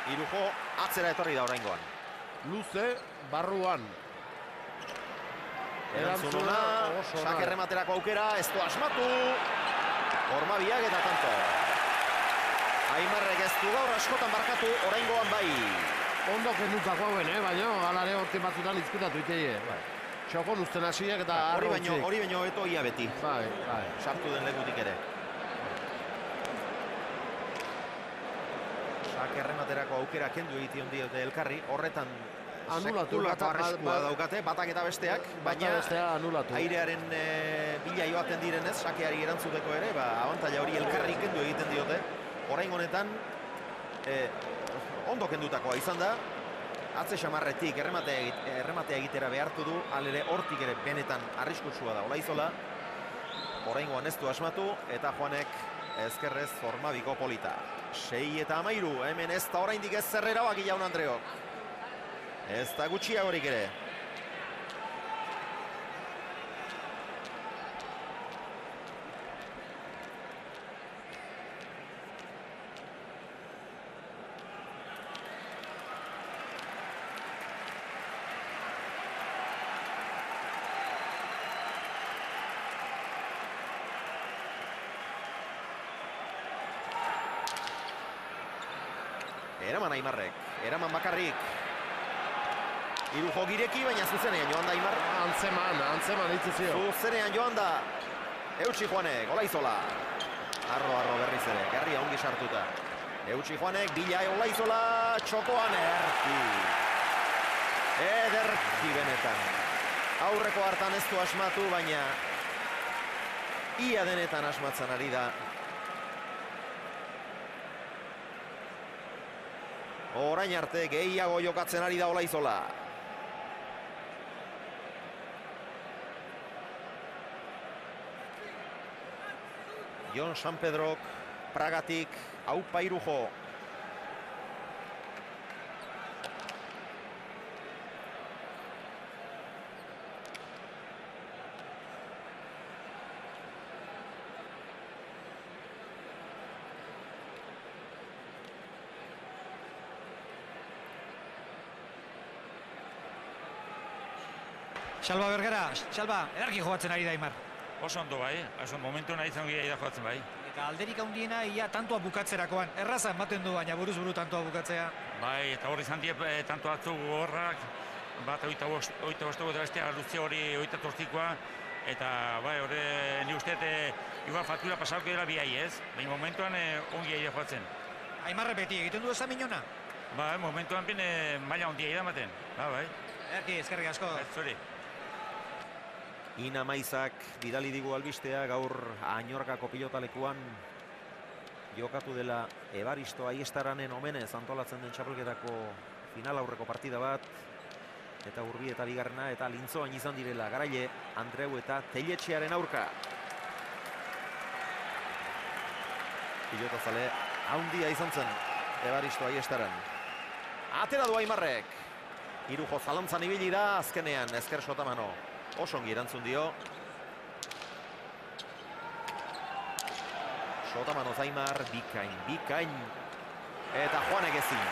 Irujo atzera etorri da oraingoan. Luze, barruan. Erantzuna, sakerrematerako aukera, ez du asmatu. Ormabiak eta tanto. Aimarrek ez du gaur askotan barkatu, oraingoan bai. Ondo kendutako hauen, baina galare horti batzutan izkutatu iteie. Txokon usten hasiak eta hori baino eto ia beti. Bai. Sartu den lekutik ere. Sakerrematerako aukera kendu egiten diote elkarri, horretan sekulako arriskua daukate, batak eta besteak, baina airearen bila joaten direnez, sakeari erantzuteko ere, abantaila hori elkarri kendu egiten diote. Orain honetan, ondo kendutakoa izan da, atze xamarretik errematea egitera behartu du, alere hortik ere benetan arriskutsua da Olaizola. Oraingoan ez du asmatu, eta Juanek ezkerrez Ormabiko polita. 6-13, hemen ez da oraindik ez zer erabaki Jaun Andreok. Ez da gutxiagorik ere. Eraman Aimarrek, eraman bakarrik. Irujo gireki, baina zuzenean joan da Aimar. Antzeman itzizio. Zuzenean joan da. Eutsi Juanek, Olaizola. Arro berriz ere, Garria ongi sartuta. Eutsi Juanek, bila Olaizola, txokoan erki. Ederki benetan. Aurreko hartan ez du asmatu, baina ia denetan asmatzen ari da. Orain arte gehiago jokatzen ari da Olaizola. Jon San Pedrok, Pragatik, aupa Irujo. Xalba Bergara, Xalba, edarki jogatzen ari da Aimar. Oso ondo bai, momentu nahi izan gira jogatzen bai. Eta alderik handiena ia tantoa bukatzerakoan. Erraza ematen du, baina buruz buru tantoa bukatzea. Bai, eta horri izan die tanto atzu gorrak, bat 25 eta bestea luze hori 28koa, eta bai, horre ni usteet igual faktura pasauko dela biai ez, baina momentuan ongi aia jogatzen. Aimarre beti egiten du eza minona? Bai, momentuan maila ondia idamaten, bai. Erki, eskerrik asko. Zori. Ina Maizak bidali digu albistea, gaur Añorgako pilotalekuan jokatu dela Ebaristo Aiestaranen omenez antolatzen den txapelketako final aurreko partida bat, eta Urbi eta bigarrena eta Lintzoan izan direla Garaile, Andreu eta Telletxearen aurka. Pilotazale handia izan zen Ebaristo Aiestaran. Atera du Aimarrek. Irujo zalantzan ibili da, azkenean ezker Sotamano oso ongi erantzun dio. Sotamano Aimar, bikain. Eta Juanek ezin.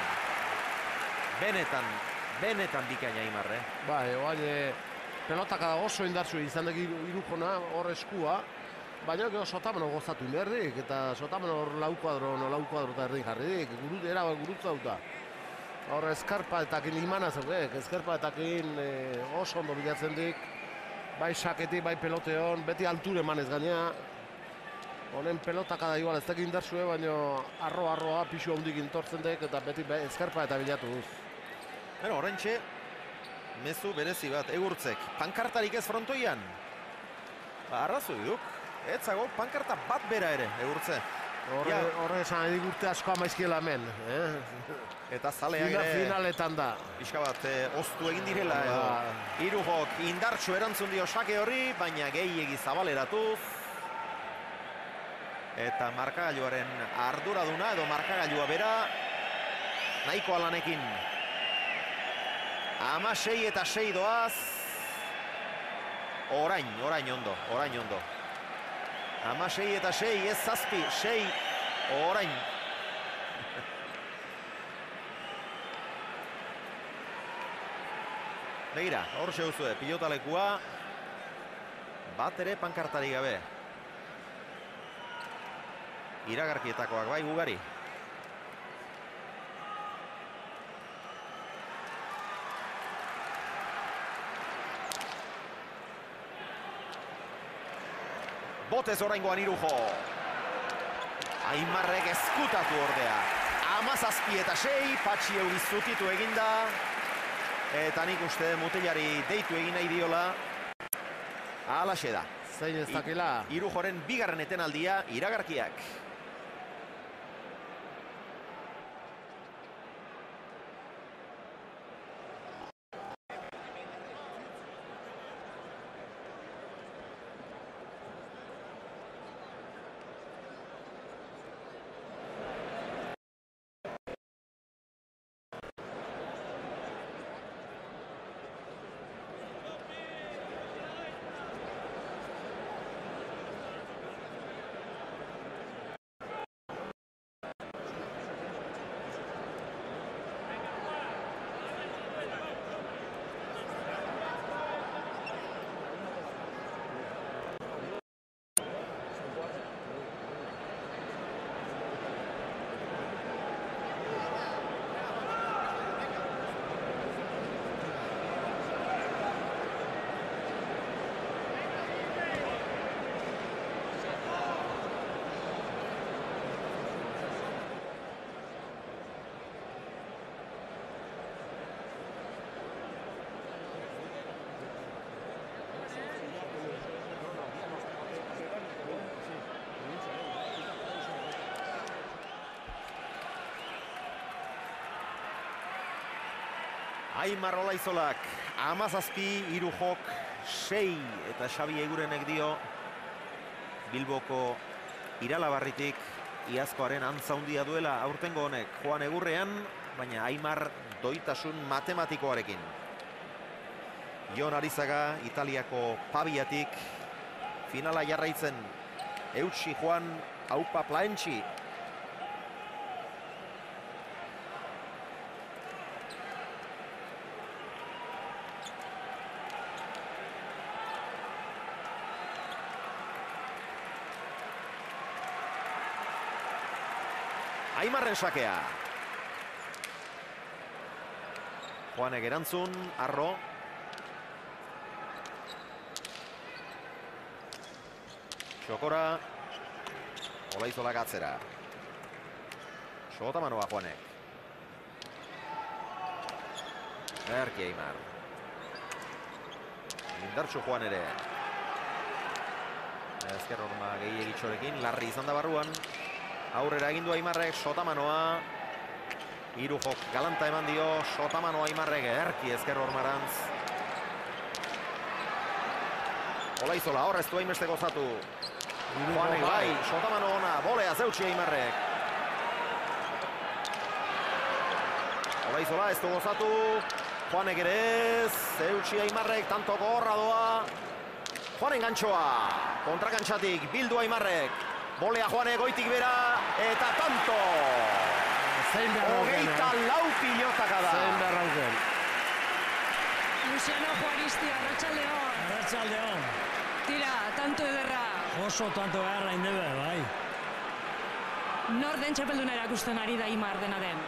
Benetan bikaina Aimarre. Bai, oain pelotaka oso indartsu izan dek Irujona, hor eskua. Baina Sotamano gozatu inberdik, eta Sotamano hor lau kuadro eta erdi jarri dik. Gurutza dauta. Hor eskarpaetakin imana zeudek, eskarpaetakin oso ondo bilatzen dik. Bai saketik, bai peloteon, beti alture emanez gainea. Honen pelotaka da igual, ez dakit indartsue, baina arroa pixu handik intortzen dek, eta beti eskarpaeta bilatuz. Bueno, horrentxe, mezu berezi bat, egurtzek, pankartarik ez frontoian. Arrazoi duk, etzago pankarta bat bera ere, egurtze. Horre esan edik urte asko amaizkiela hemen. Eta zaleak ere... Finaletan da. Pixka bat, oztu egin direla edo. Irujok indartsu erantzun dio sake horri, baina gehiegi zabaleratuz. Eta markagailuaren arduraduna edo markagailua bera nahiko alanekin. 16 eta 6 doaz. Orain ondo. 16 eta 6, ez 7, 6, orain. Begira, hor zeuzue, pilotalekua. Bat ere pankartari gabe. Iragarkietakoak bai ugari. Botez oraingoan Irujo. Aimarrek ezkutatu ordea. 17 eta 6, Patxi Euri zutitu eginda. Eta nik uste mutilari deitu egin nahi diola. Alaxe da. Zein ez dakila. Irujoren bigarren etenaldia, iragarkiak. Aimar Olaizolak 17, Irujok 6 eta Xabi Egurenek dio Bilboko Iralabarritik iazkoaren antza handia duela aurtengo honek Juan Egurrean, baina Aimar doitasun matematikoarekin. Jon Arizaga Italiako Paviatik finala jarraitzen Eutsi Juan Aupa Plaentxi. Aimarren sakea. Juanek erantzun, Arro. Txokora. Olaizolak atzera. Sotamanoa Juanek. Erki Aimar. Indartxo Juan ere. Ezker horma gehiagitxorekin, larri izan da barruan. Aurrera egindu Aimarrek, Sotamanoa. Irujok galanta eman dio, Sotamanoa Aimarrek erki ezker hormarantz. Olaizola, horrez du hainbeste gozatu. Juanek bai, Sotamano ona, bolea zeutsi Aimarrek. Olaizola ez du gozatu. Juanek ere ez, zeutsi Aimarrek, tanto gorra doa. Juanen gantxoa, kontrakantxatik, bildu Aimarrek. Bolea Juanek goitik bera, eta tanto! 24 pilotaka da. Zein beharrauken. Luciano Juaristi, arratsaldeon. Arratsaldeon. Tira, tanto ederra. Oso tanto beharra indebe, bai. Nor den txapelduna erakusten ari da Aimar dena den?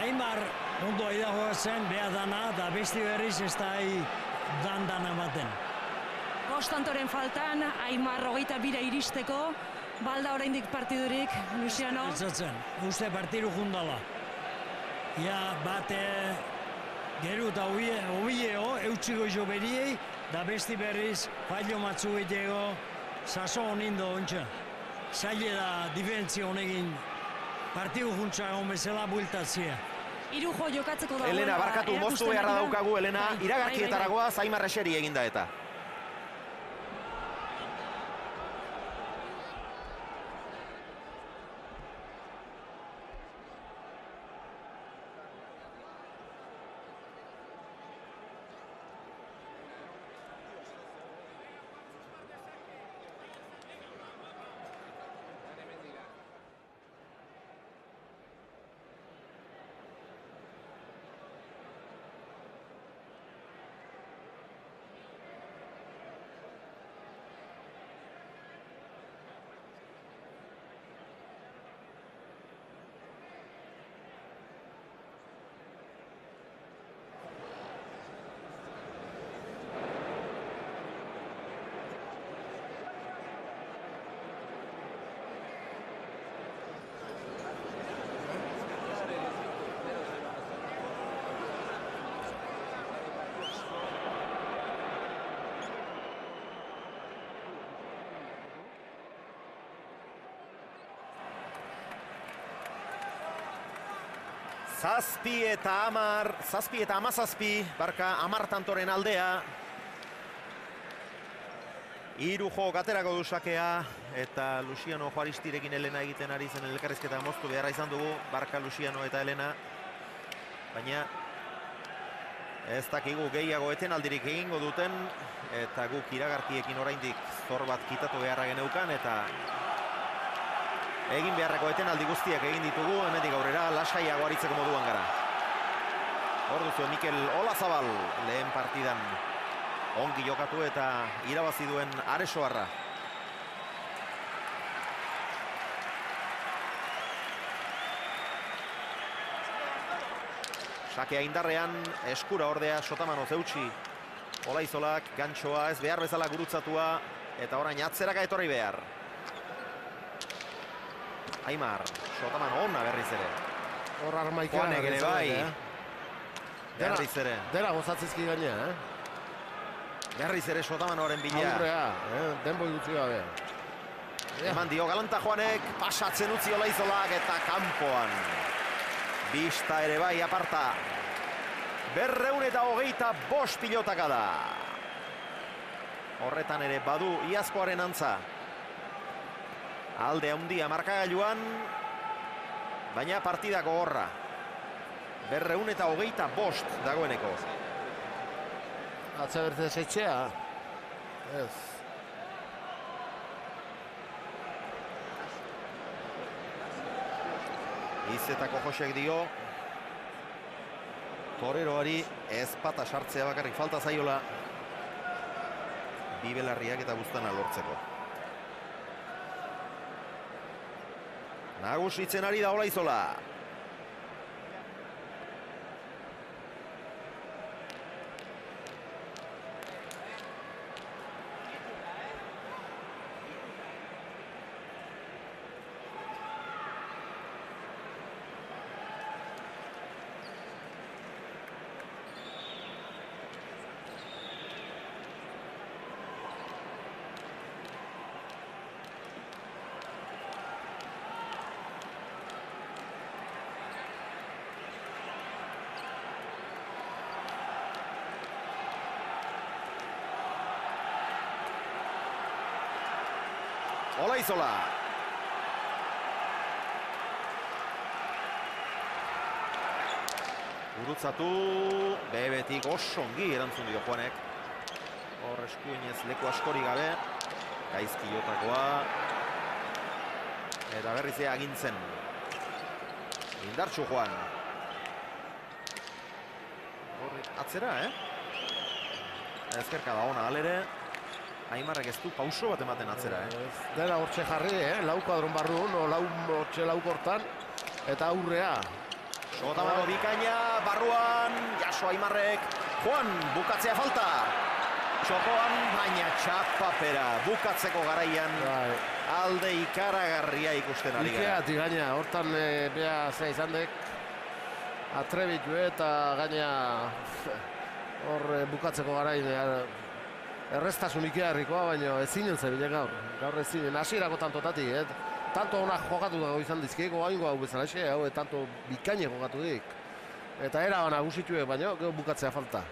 Aimar ondo aidagoa zen, beha dana, da besti berriz ez da dan-dana ematen. Konstantoren faltan, Aimar 22 iristeko, balda oraindik partidurik, Luciano? Pentsatzen, uste partidu jundala. Ja, bate geru eta hobileo, eutxiko izo beriei, da besti berriz, fallo matzu egiteko, saso honindo ontsa. Zaila da diferentzia honekin partidu juntza egon bezala bueltatzea. Irujo jokatzeko dagoela. Elena, barkatu, moztu beharra daukagu, Elena, iragarkietaragoa Aimar eseri eginda eta. Zazpi eta amazazpi, barka Amar Tantoren aldea. Irujo gaterako du sakea, eta Luciano Juaristirekin Elena egiten ari zen elkarrizketa moztu beharra izan dugu, barka Luciano eta Elena. Baina ez dakigu gehiago etenaldirik egingo duten, eta guk iragarkiekin oraindik zor bat kitatu beharra geneukan, eta egin beharreko etenaldi guztiak egin ditugu, hemendik aurrera lasaiago aritzeko moduan gara. Hor duzu Mikel Olazabal lehen partidan ongi jokatu eta irabazi duen Aresoarra. Sakea indarrean, eskura ordea Sotamanoz eutxi. Olaizolak, gantxoa ez behar bezala gurutzatua, eta orain atzeraka etorri behar. Aimar, Sotamano ona berriz ere. Hor armaika. Juanek ere bai. Berriz ere. Dera gozatzizki gainea, Berriz ere Sotamanoaren bila. Aurrea, denboi gutxi gabe. Eman dio galanta Juanek, pasatzen utzi Olaizolak eta kanpoan. Bista ere bai aparta. 225 pilotaka da. Horretan ere badu iazkoaren antza. Alde handia markagailuan, baina partidako gorra. 225 dagoeneko. Atze bertze setxea. Ez. Izetako Josek dio, toreroari ezpata sartzea bakarrik falta zaiola, bi belarriak eta buztana lortzeko. Nagusitzen ari da Olaizola. Olaizola. Gurutzatu, bebetik oso ongi erantzun dio Juanek. Hor eskuinez leku askori gabe. Gaizki jotakoa. Eta berriz agintzen. Indartsu Juan. Atzera, ezkerka da ona alere. Aimarrek ez du pauso bat ematen atzera, Dena hortxe jarri, lau kuadron barrun, hortxe lau kortan, eta aurrea. Sotamano bikaina, barruan, jaso Aimarrek. Juan, bukatzea falta. Txokoan, baina txapapera. Bukatzeko garaian, alde ikaragarria ikusten ari gara. Ikeati gaina, hortan bea zea izan dek. Atrebitu eta gaina hor bukatzeko garain erreztasun ikearrikoa, baina ezinen zebilen gaur. Gaur ezinen, hasierako tantotatik, Tanto honak jokatu dago izan dizkieko gaingo hau bezala hau tanto bikaine jokatu dik. Eta era nagusituek, baina gero bukatzea falta.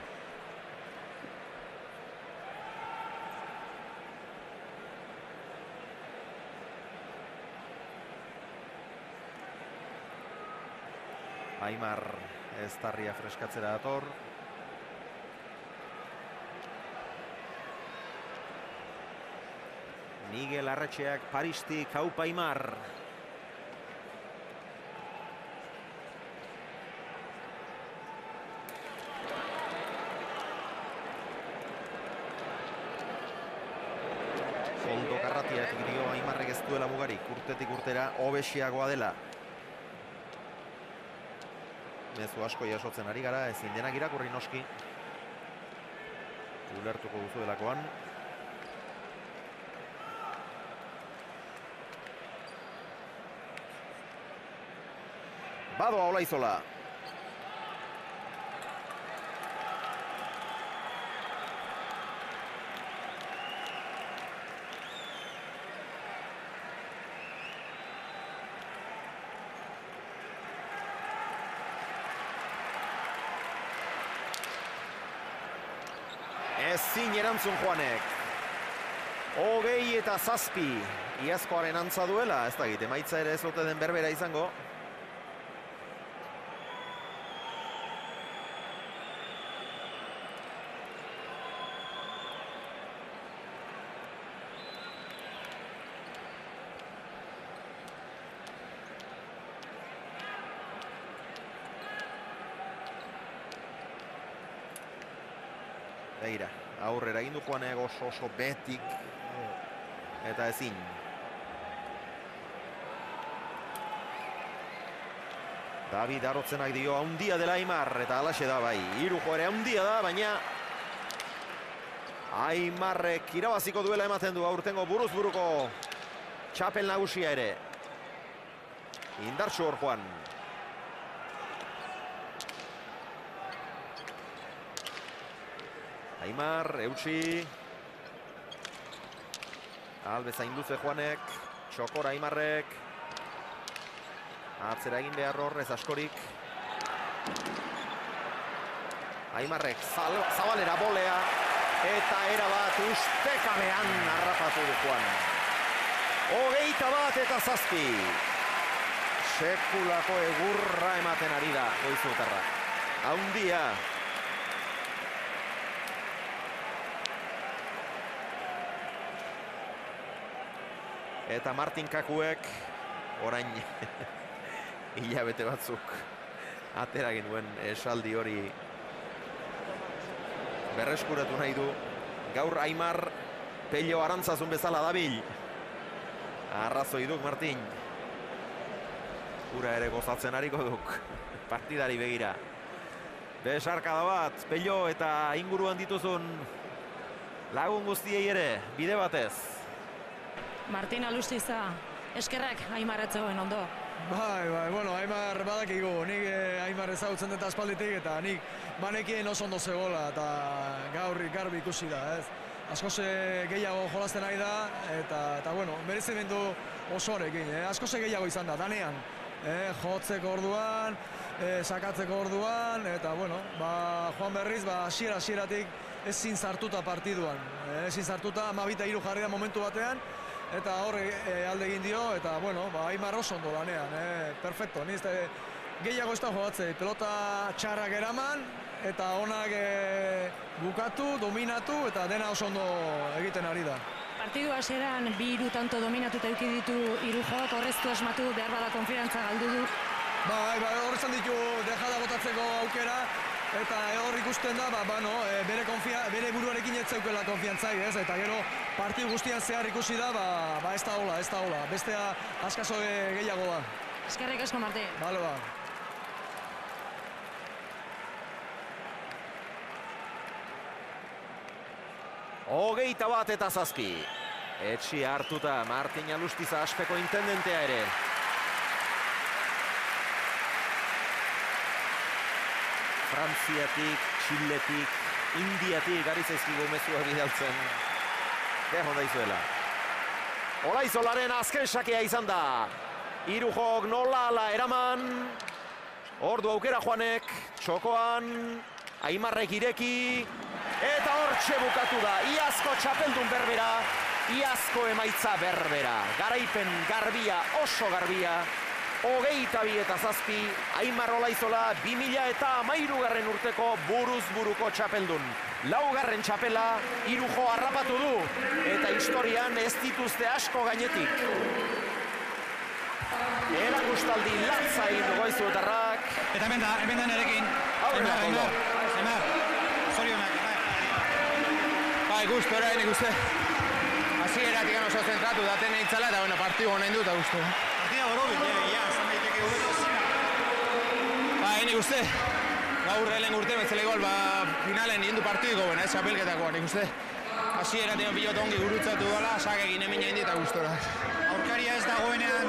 Aimar Eztarria freskatzera dator. Miguel Arretxeak Paristik, haupa Aimar. Koldo Garratiak dio Aimarrek ez duela mugarik, urtetik urtera hobesiagoa dela. Mezu asko jasotzen ari gara, ezin denak irakurri noski. Ulertuko duzu delakoan. Badoa Olaizola. Ezin erantzun Juanek. 27. Iazkoaren antza duela, ez dakit, emaitza ere ez ote den berbera izango. Begira, aurrera egin du Juanek oso betik eta ezin. David Arotzenak dio haundia dela Aimar eta alaxe da bai. Irujo ere haundia da, baina Aimarrek irabaziko duela ematen du aurtengo buruz buruko txapel nagusia ere. Indartsu hor Juan. Aimar, eutsi. Albezain duze Juanek. Txokora Aimarrek. Atzera egin behar hor, ez askorik. Aimarrek zabalera bolea. Eta erabat ustekabean harrapatu du Juan. 21-7. Sekulako egurra ematen ari da Goizuetarra. Haundia. Eta Martin Kakuek orain hilabete batzuk atera genuen esaldi hori berreskuratu nahi du. Gaur Aimar Pello Arantzazun bezala dabil. Arrazoi duk Martin. Ura ere gozatzen hariko duk. Partidari begira. Besarkada bat Pello eta inguruan dituzun lagun guztiei ere bide batez. Martin Alustiza, eskerrak Aimar etzegoen ondo. Bai, bueno, Aimar badakigu, nik Aimar ezagutzen dut aspalditik eta nik banekien oso ondo zegoela eta gaur garbi ikusi da, ez? Askoz gehiago jolasten ari da eta bueno, merezimendu osoarekin, askoz gehiago izan da, danean. Jotzeko orduan, sakatzeko orduan, eta bueno, Juan Berriz, hasieratik ezin sartuta partiduan. Ezin sartuta, 12-3 jarri da momentu batean, eta horre alde egin dio, eta bueno, Aimar oso ondo danean, perfecto. Niz gehiago ez da jogatzei, pelota txarrak eraman, eta onak bukatu, dominatu, eta dena oso ondo egiten ari da. Partidu hasieran 2-3 tanto dominatuta eduki ditu Irujok, horreztu asmatu, behar bada konfiantza galdu du. Bai, hor izan ditu dejada botatzeko aukera, eta hor ikusten da, bere buruarekin ez zeukela konfiantzai, ez? Eta gero partidu guztian zehar ikusi da, ez da hola. Bestea askaso gehiago da. Eskerrik asko, Marti. Bale, ba. Hogeita bat eta zazpi. Etxi hartuta Martin Alustiza aspeko intendentea ere. Frantziatik, Txiletik, Indiatik ari zaizkigu mezua bidaltzen. Dehon daizuela. Olaizolaren azken sakea izan da. Irujok nola ala eraman. Ordu aukera Juanek, txokoan, Aimarrek ireki. Eta hortxe bukatu da, iazko txapeldun berbera, iazko emaitza berbera. Garaipen garbia, oso garbia. 22 eta 7, Aimar Olaizola 2013 urteko buruz buruko txapeldun. 4. txapela, Irujo harrapatu du, eta historian ez dituzte asko gainetik. Erakustaldi latzain goizuetarrak. Eta hemen da nerekin. Aimar, zorionak. Bai, gustora, nik uste. Hasieratik oso zentratu daten eitzala, eta partidu honen dut, gustu. Partida borobik, zan daiteke Bai, nik uste. Gaur lehen urte betzela igual, finalen indu partidiko bena, txapelketakoa, nik uste. Hasieratik pilota ongi gurutzatu dela, sakegin emina indi eta gustora. Aurkaria ez dagoenean,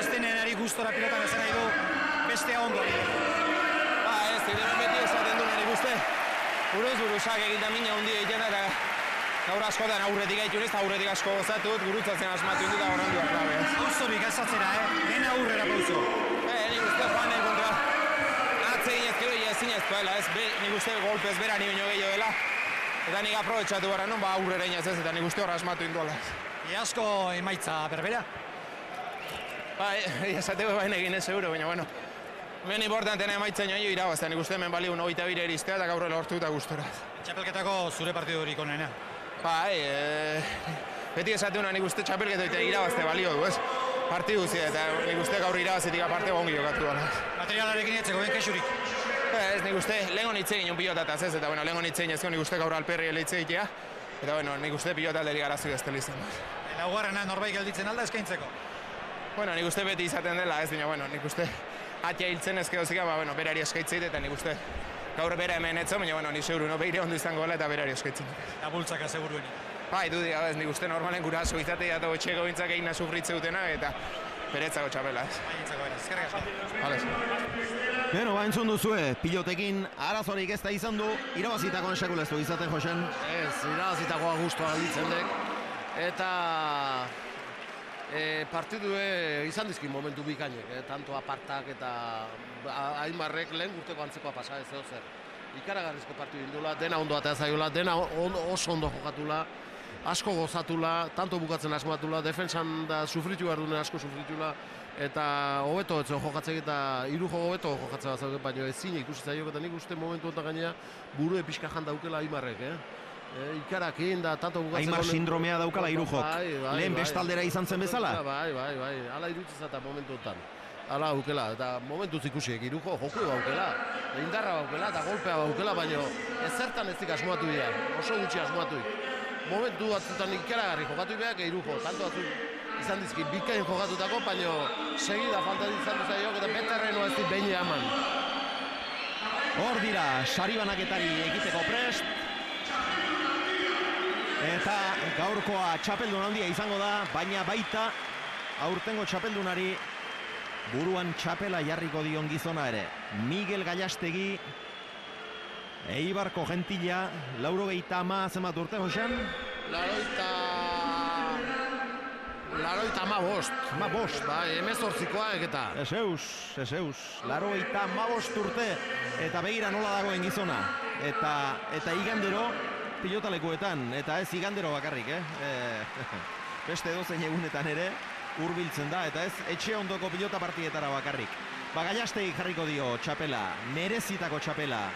ez denenari gustora pilotan esan nahi du, bestea ondo. Ez, beti esaten du nik uste. Buruz sakegin da mina ondi egiten da, gaur askotan aurretik gaitu ez, aurretik asko gozatut, gurutzatzen asmatu indu da horan duak gabe. Pauzorik azatzera, Lehen aurrera pauzo. Nik uste Juanen kontra atzegin ezkero ezin ez duela, nik uste golpez bera ni baino gehiago dela. Eta nik aprobetxatu gara non, aurrera inaz ez, eta nik uste horra asmatu induela. Iazko emaitza berbera? Esateko baina egin ez seguro, baina bueno. Men importantena emaitzen joan irabazta, nik uste hemen bali 22 eriztea eta gaur lortu eta gustora. Txapelketako zure partidurik onena? Beti esateuna nik uste txapelketa irabazte balio du, ez? Partidu zide, eta nik uste gaur irabazetik aparte gongi jokatu dala. Materialarekin etzeko, ben kexurik? Ez, nik uste lehenko nitzegin un pilotataz ez, eta lehenko nitzegin ezko nik uste gaur alperri eleitzeitea, eta nik uste pilotateri garazi ez telizten. Laugarrena norbait gelditzen alda eskaintzeko? Nik uste beti izaten dela, ez dina, nik uste atia hiltzen ezkeo zika, berari eskaitzeit, eta nik uste gaur bera hemen etzo, baina nik seguru, beire ondo izango gela eta berari eskaitzen. Eta bultzaka seguruen? Dudik, nik uste normalen guraso izatea eta txeko bintzak egin sufritze dutena, eta beretzako txapela, ez. Eskerrik asko. Beno, entzun duzue, pilotekin arazorik ez da izan du, irabazitako esakuleztu izaten, Josen? Ez, irabazitakoa guztua galditzen dek, eta partidue izan dizkin momentu bikainek, tanto apartak eta Aimarrek lehen urteko antzekoa pasa ez edo zer. Ikaragarrizko partidu indula, dena ondo atea zaiola, dena oso ondo jokatula, asko gozatula, tanto bukatzen asmatula, defensan da sufritu behar duen asko sufritula, eta hobeto ez jokatzek eta Irujo hobeto jokatzea bazauke, baina ezin ikusi zaiok eta nik uste momentu onta gainea burue pixka jan daukela Aimarrek, Ikarakin da tanto bukatzen... Aimar sindromea daukala Irujok, lehen bestaldera izan zen bezala? Bai, ala irutzez eta momentu ontan. Hala aukela, eta momentuz ikusiek Irujo joku aukela, indarra aukela eta golpea aukela, baina ezertan ez dik asmoatu dira, oso gutxi asmoatu. Momentu batzutan ikaragarri jokatu behar, Irujo, tanto batzuk izan dizki bikain jokatutako, baina segida falta izan duzaiok eta beterreno ez dit behin eman. Hor dira, sari banaketari egiteko prest, eta gaurkoa txapeldun handia izango da, baina baita aurtengo txapeldunari buruan txapela jarriko dion gizona ere. Miguel Gallastegi, Eibarko Gentila, 80 zenbat urte, Josean? 85, bai, 18koa egeta. Ezeus, 85 urte, eta begira nola dagoen gizona. Eta igandero, pilotalekuetan, eta ez igandero bakarrik, beste dozein egunetan ere, hurbiltzen da, eta ez etxe ondoko pilota partietara bakarrik. Gallastegi jarriko dio txapela, merezitako txapela.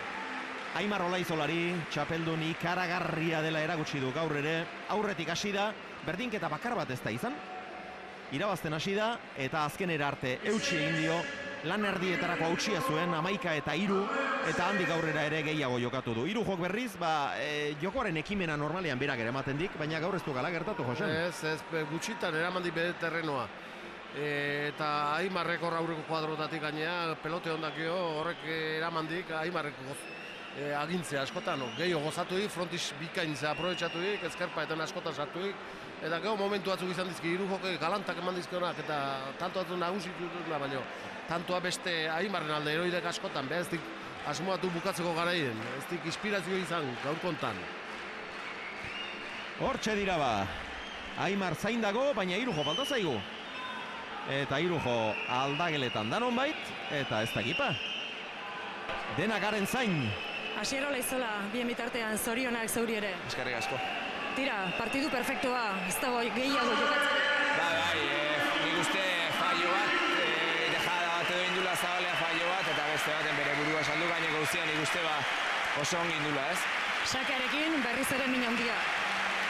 Aimar Olaizolari, txapeldun ikaragarria dela erakutsi du gaur ere, aurretik hasi da, berdinketa bakar bat ez da izan. Irabazten hasi da, eta azkenera arte eutsi egin dio lan erdietarako hautsia zuen, 11-3, eta handik aurrera ere gehiago jokatu du. Irujok berriz, jokoaren ekimena normalean berak ere ematen dik, baina gaur ez du gala gertatu, Josen. Ez, gutxitan eramandik bere terrenoa. Eta Aimarrek hor aurreko kuadrotatik gainea, pelote ondakio, horrek eramandik Aimarrek agintzea askotan, gehiago gozatuik, frontiz bikaintzea aprobetxatuik, ezkerpaetan askotan sartuik, eta gero momentu batzuk izan dizki, Irujok galantak eman dizkionak, eta tanto batzuk nagusitu dutela, baina tantoa beste Aimarren alde eroidek askotan, ez dik asmoatu bukatzeko garaien, ez dik inspirazio izan gaur kontan. Hortxe dira ba, Aimar zain dago, baina Irujo falta zaigu. Eta Irujo aldageletan danon bait, eta ez dakipa. Dena garen zain. Asier Olaizola, bien bitartean, zorionak zeuri ere. Eskerrik asko. Tira, partidu perfektua, ez dago gehiago jokatzen. Bai, nik uste fallo bat, dejada bat edo indula zabalea fallo bat, eta beste baten bere burua saldu gaineko guztian nik uste oso ongi indula, ez? Sakearekin berriz ere mina handia.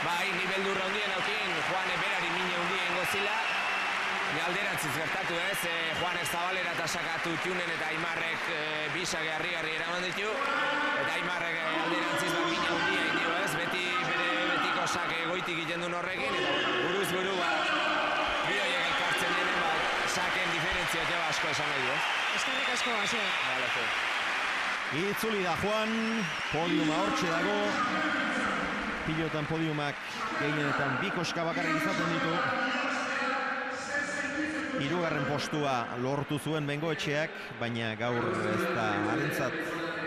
Bai, ni beldurra hundien aukin, Juane berari mina hundien gozila, alderantziz gertatu ez, Juanek zabalera eta sakatu Tiunen eta Aimarrek bisak harri-harri eraman ditu, eta Aimarrek alderantziz mina hundia indio ez, betiko sake goitik egiten duen horrekin, eta buruz buru bi horiek elkartzen denen, saken diferentzia jeba asko esan nahi du, ez? Eskerrik asko, Asier. Itzuli da Juan, podiuma hortxe dago, pilotan podiumak gehienetan bi koska bakarrik izaten ditu. Hirugarren postua lortu zuen Bengoetxeak, baina gaur ez da harentzat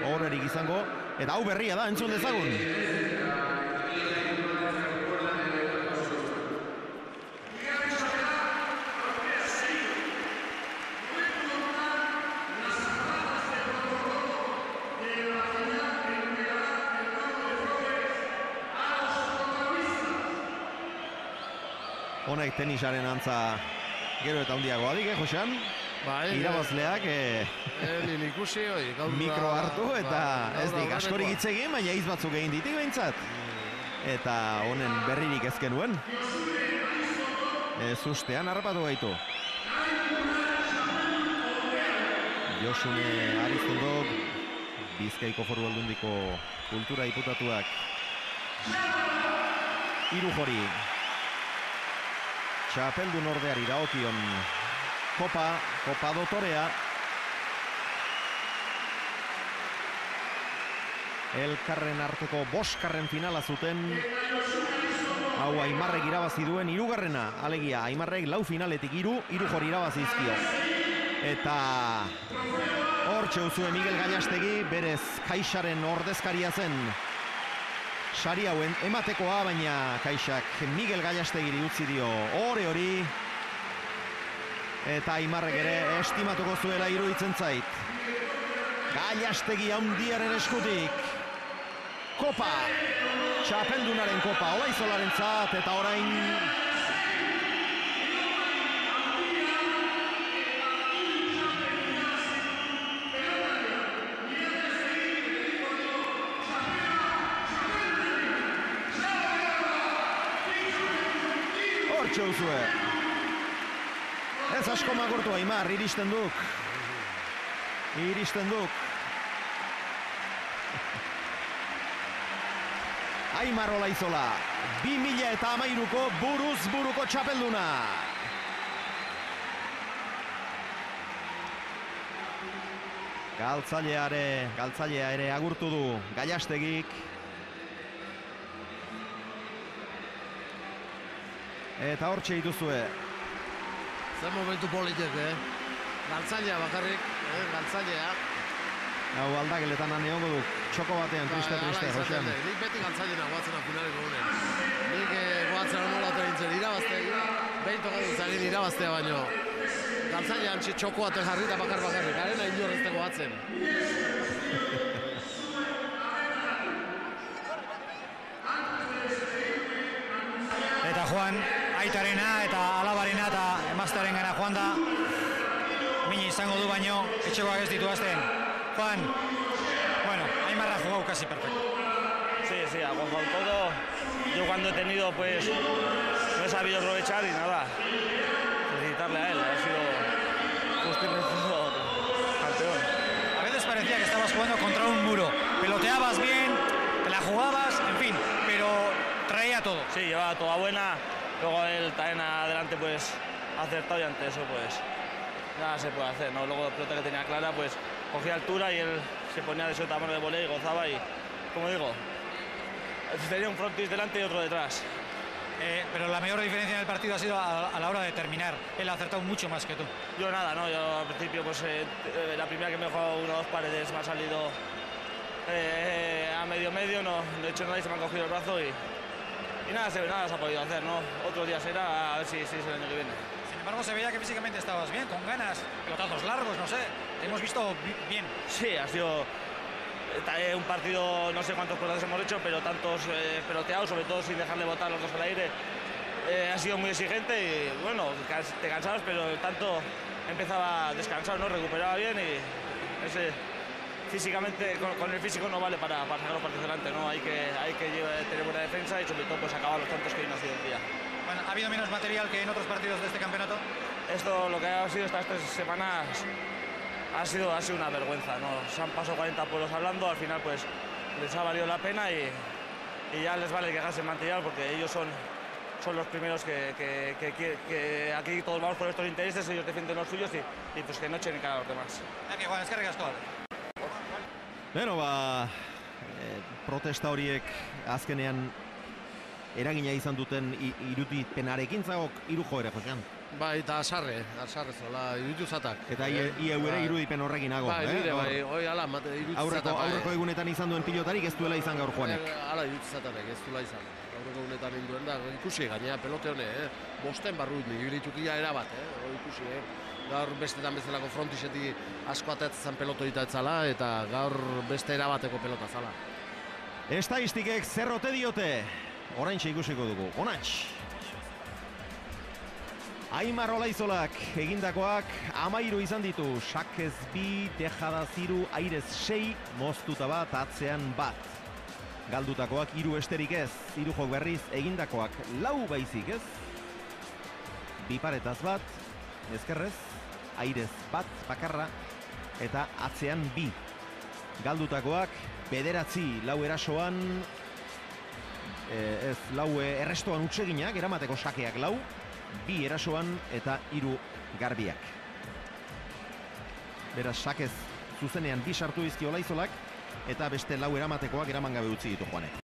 horrerik izango, eta hau berria da, entzun dezagun. Honek tenisaren antza gero eta handiagoa dik, Josean? Irabazleak ikusi, mikro hartu eta ez dik askorik hitz egin, baina hitz batzuk egin ditik behintzat. Eta honen berririk ez genuen. Ez ustean harrapatu gaitu. Josune Ariztondok, Bizkaiko Foru Aldundiko kultura diputatuak. Irujori. Txapeldun ordeari dagokion Kopa dotorea. Elkarren arteko boskarren finala zuten. Hau Aimarrek irabazi duen hirugarrena, alegia Aimarrek lau finaletik Irujori irabazi izkio. Eta hortxe uzue Miguel Gallastegi, berez Kaixaren ordezkaria zen. Sari hauen ematekoa, baina Kaixak Miguel Gallastegiri utzi dio hori. Eta Aimarrek ere estimatuko zuela iruditzen zait. Gallastegi handiaren eskutik. Kopa! Txapeldunaren kopa, Olaizolaren zat, eta orain... Hortxe uzue. Ez asko magurtu Aimar, iristen duk. Aimar Olaizola, 2013ko buruz buruko txapelduna. Galtzailea ere agurtu du Gallastegik. Eta hortxe dituzue. Zer momentu politek, Galtzailea bakarrik, galtzailea. Hau aldageletan egongo duk, txoko batean, triste, Josean. Nik beti galtzaileena guatzen finaleko honen. Nik guatzen nola terintzen irabaztea, behin tokatu zagin irabaztea baino. Galtzailean txoko baten jarri eta bakarrik, arena inorrezte guatzen. Eta Juan, aitarena eta alabarena eta emaztearen gana joan da. Mini izango du baino, etxekoak ez ditu azten. Juan, bueno, Aimar ha jugado casi perfecto. Sí, ha jugado todo. Yo cuando he tenido, pues, no he sabido aprovechar y nada. Felicitarle a él, ha sido justo y merecido estabas jugando contra un muro. Peloteabas bien, te la jugabas, en fin, pero traía todo. Sí, llevaba toda buena, luego él también adelante pues acertado y ante eso pues nada se puede hacer, ¿no? Luego la pelota que tenía clara pues cogía altura y él se ponía de su tamaño de volei y gozaba y, como digo, tenía un frontis delante y otro detrás. Pero la mayor diferencia en el partido ha sido a la hora de terminar. Él ha acertado mucho más que tú. Yo nada, ¿no? Yo al principio, pues la primera que me he jugado 1 o 2 paredes me ha salido a medio, no he hecho nada y se me ha cogido el brazo y nada se ha podido hacer, ¿no? Otro día será, a ver si es el año que viene. Sin embargo, se veía que físicamente estabas bien, con ganas, pelotazos largos, no sé. Te hemos visto bien. Sí, ha sido un partido, no sé cuántos pelotazos hemos hecho, pero tantos peloteados, sobre todo sin dejarle botar los dos al aire. Ha sido muy exigente y bueno, te cansabas, pero tanto empezaba descansado, ¿no? Recuperaba bien y físicamente con el físico no vale para sacar los partidos delante, ¿no? Hay que tener buena defensa y sobre todo pues acabar los tantos que hoy no ha sido el día. Bueno, ¿ha habido menos material que en otros partidos de este campeonato? Esto, lo que ha sido estas 3 semanas, ha sido una vergüenza, ¿no? Se han pasado 40 pueblos hablando, al final pues les ha valido la pena y ya les vale quejarse el material porque ellos son los primeros que aquí todos vamos por estos intereses, ellos defienden los suyos y pues que no echen ni cara a los demás. Juan, eskerrik asko. Beno, protesta horiek azkenean eragina izan duten irudipenarekin zagok Irujo ere, Josean? Bai, eta asarre zola, irudizatak. Eta ieu ere irudipen horrekin nago. Bai, nire, bai, hoi ala, irudizatak. Aurreko egunetan izan duen pilotarik ez duela izan gaur Juanek. Ala, irudizatak ez duela izan. Aurreko egunetan induen da, ikusi gainea pelote hone, bosten barruit, ibilitukia erabat, ikusi, gaur bestetan bezalako frontisetik asko atatzen pelotoita etzala, eta gaur beste erabateko pelota zala. Estatistikek zerrote diote, oraintxe ikusiko dugu, onatx. Aimar Olaizolak egindakoak 13 izan ditu, sakez 2, dejada 0, airez 6, moztuta bat, atzean bat. Galdutakoak 3 besterik ez, Irujok berriz egindakoak 4 baizik ez. 2 paretaz bat, ezkerrez, airez bat, bakarra, eta atzean 2. Galdutakoak 9, 4 erasoan, ez, 4 errestoan utseginak, eramateko sakeak 4, 2 erasoan eta 3 garbiak. Beraz, sakez zuzenean 2 sartu dizkio Olaizolak eta beste 4 eramatekoak eraman gabe utzi ditu Juanek.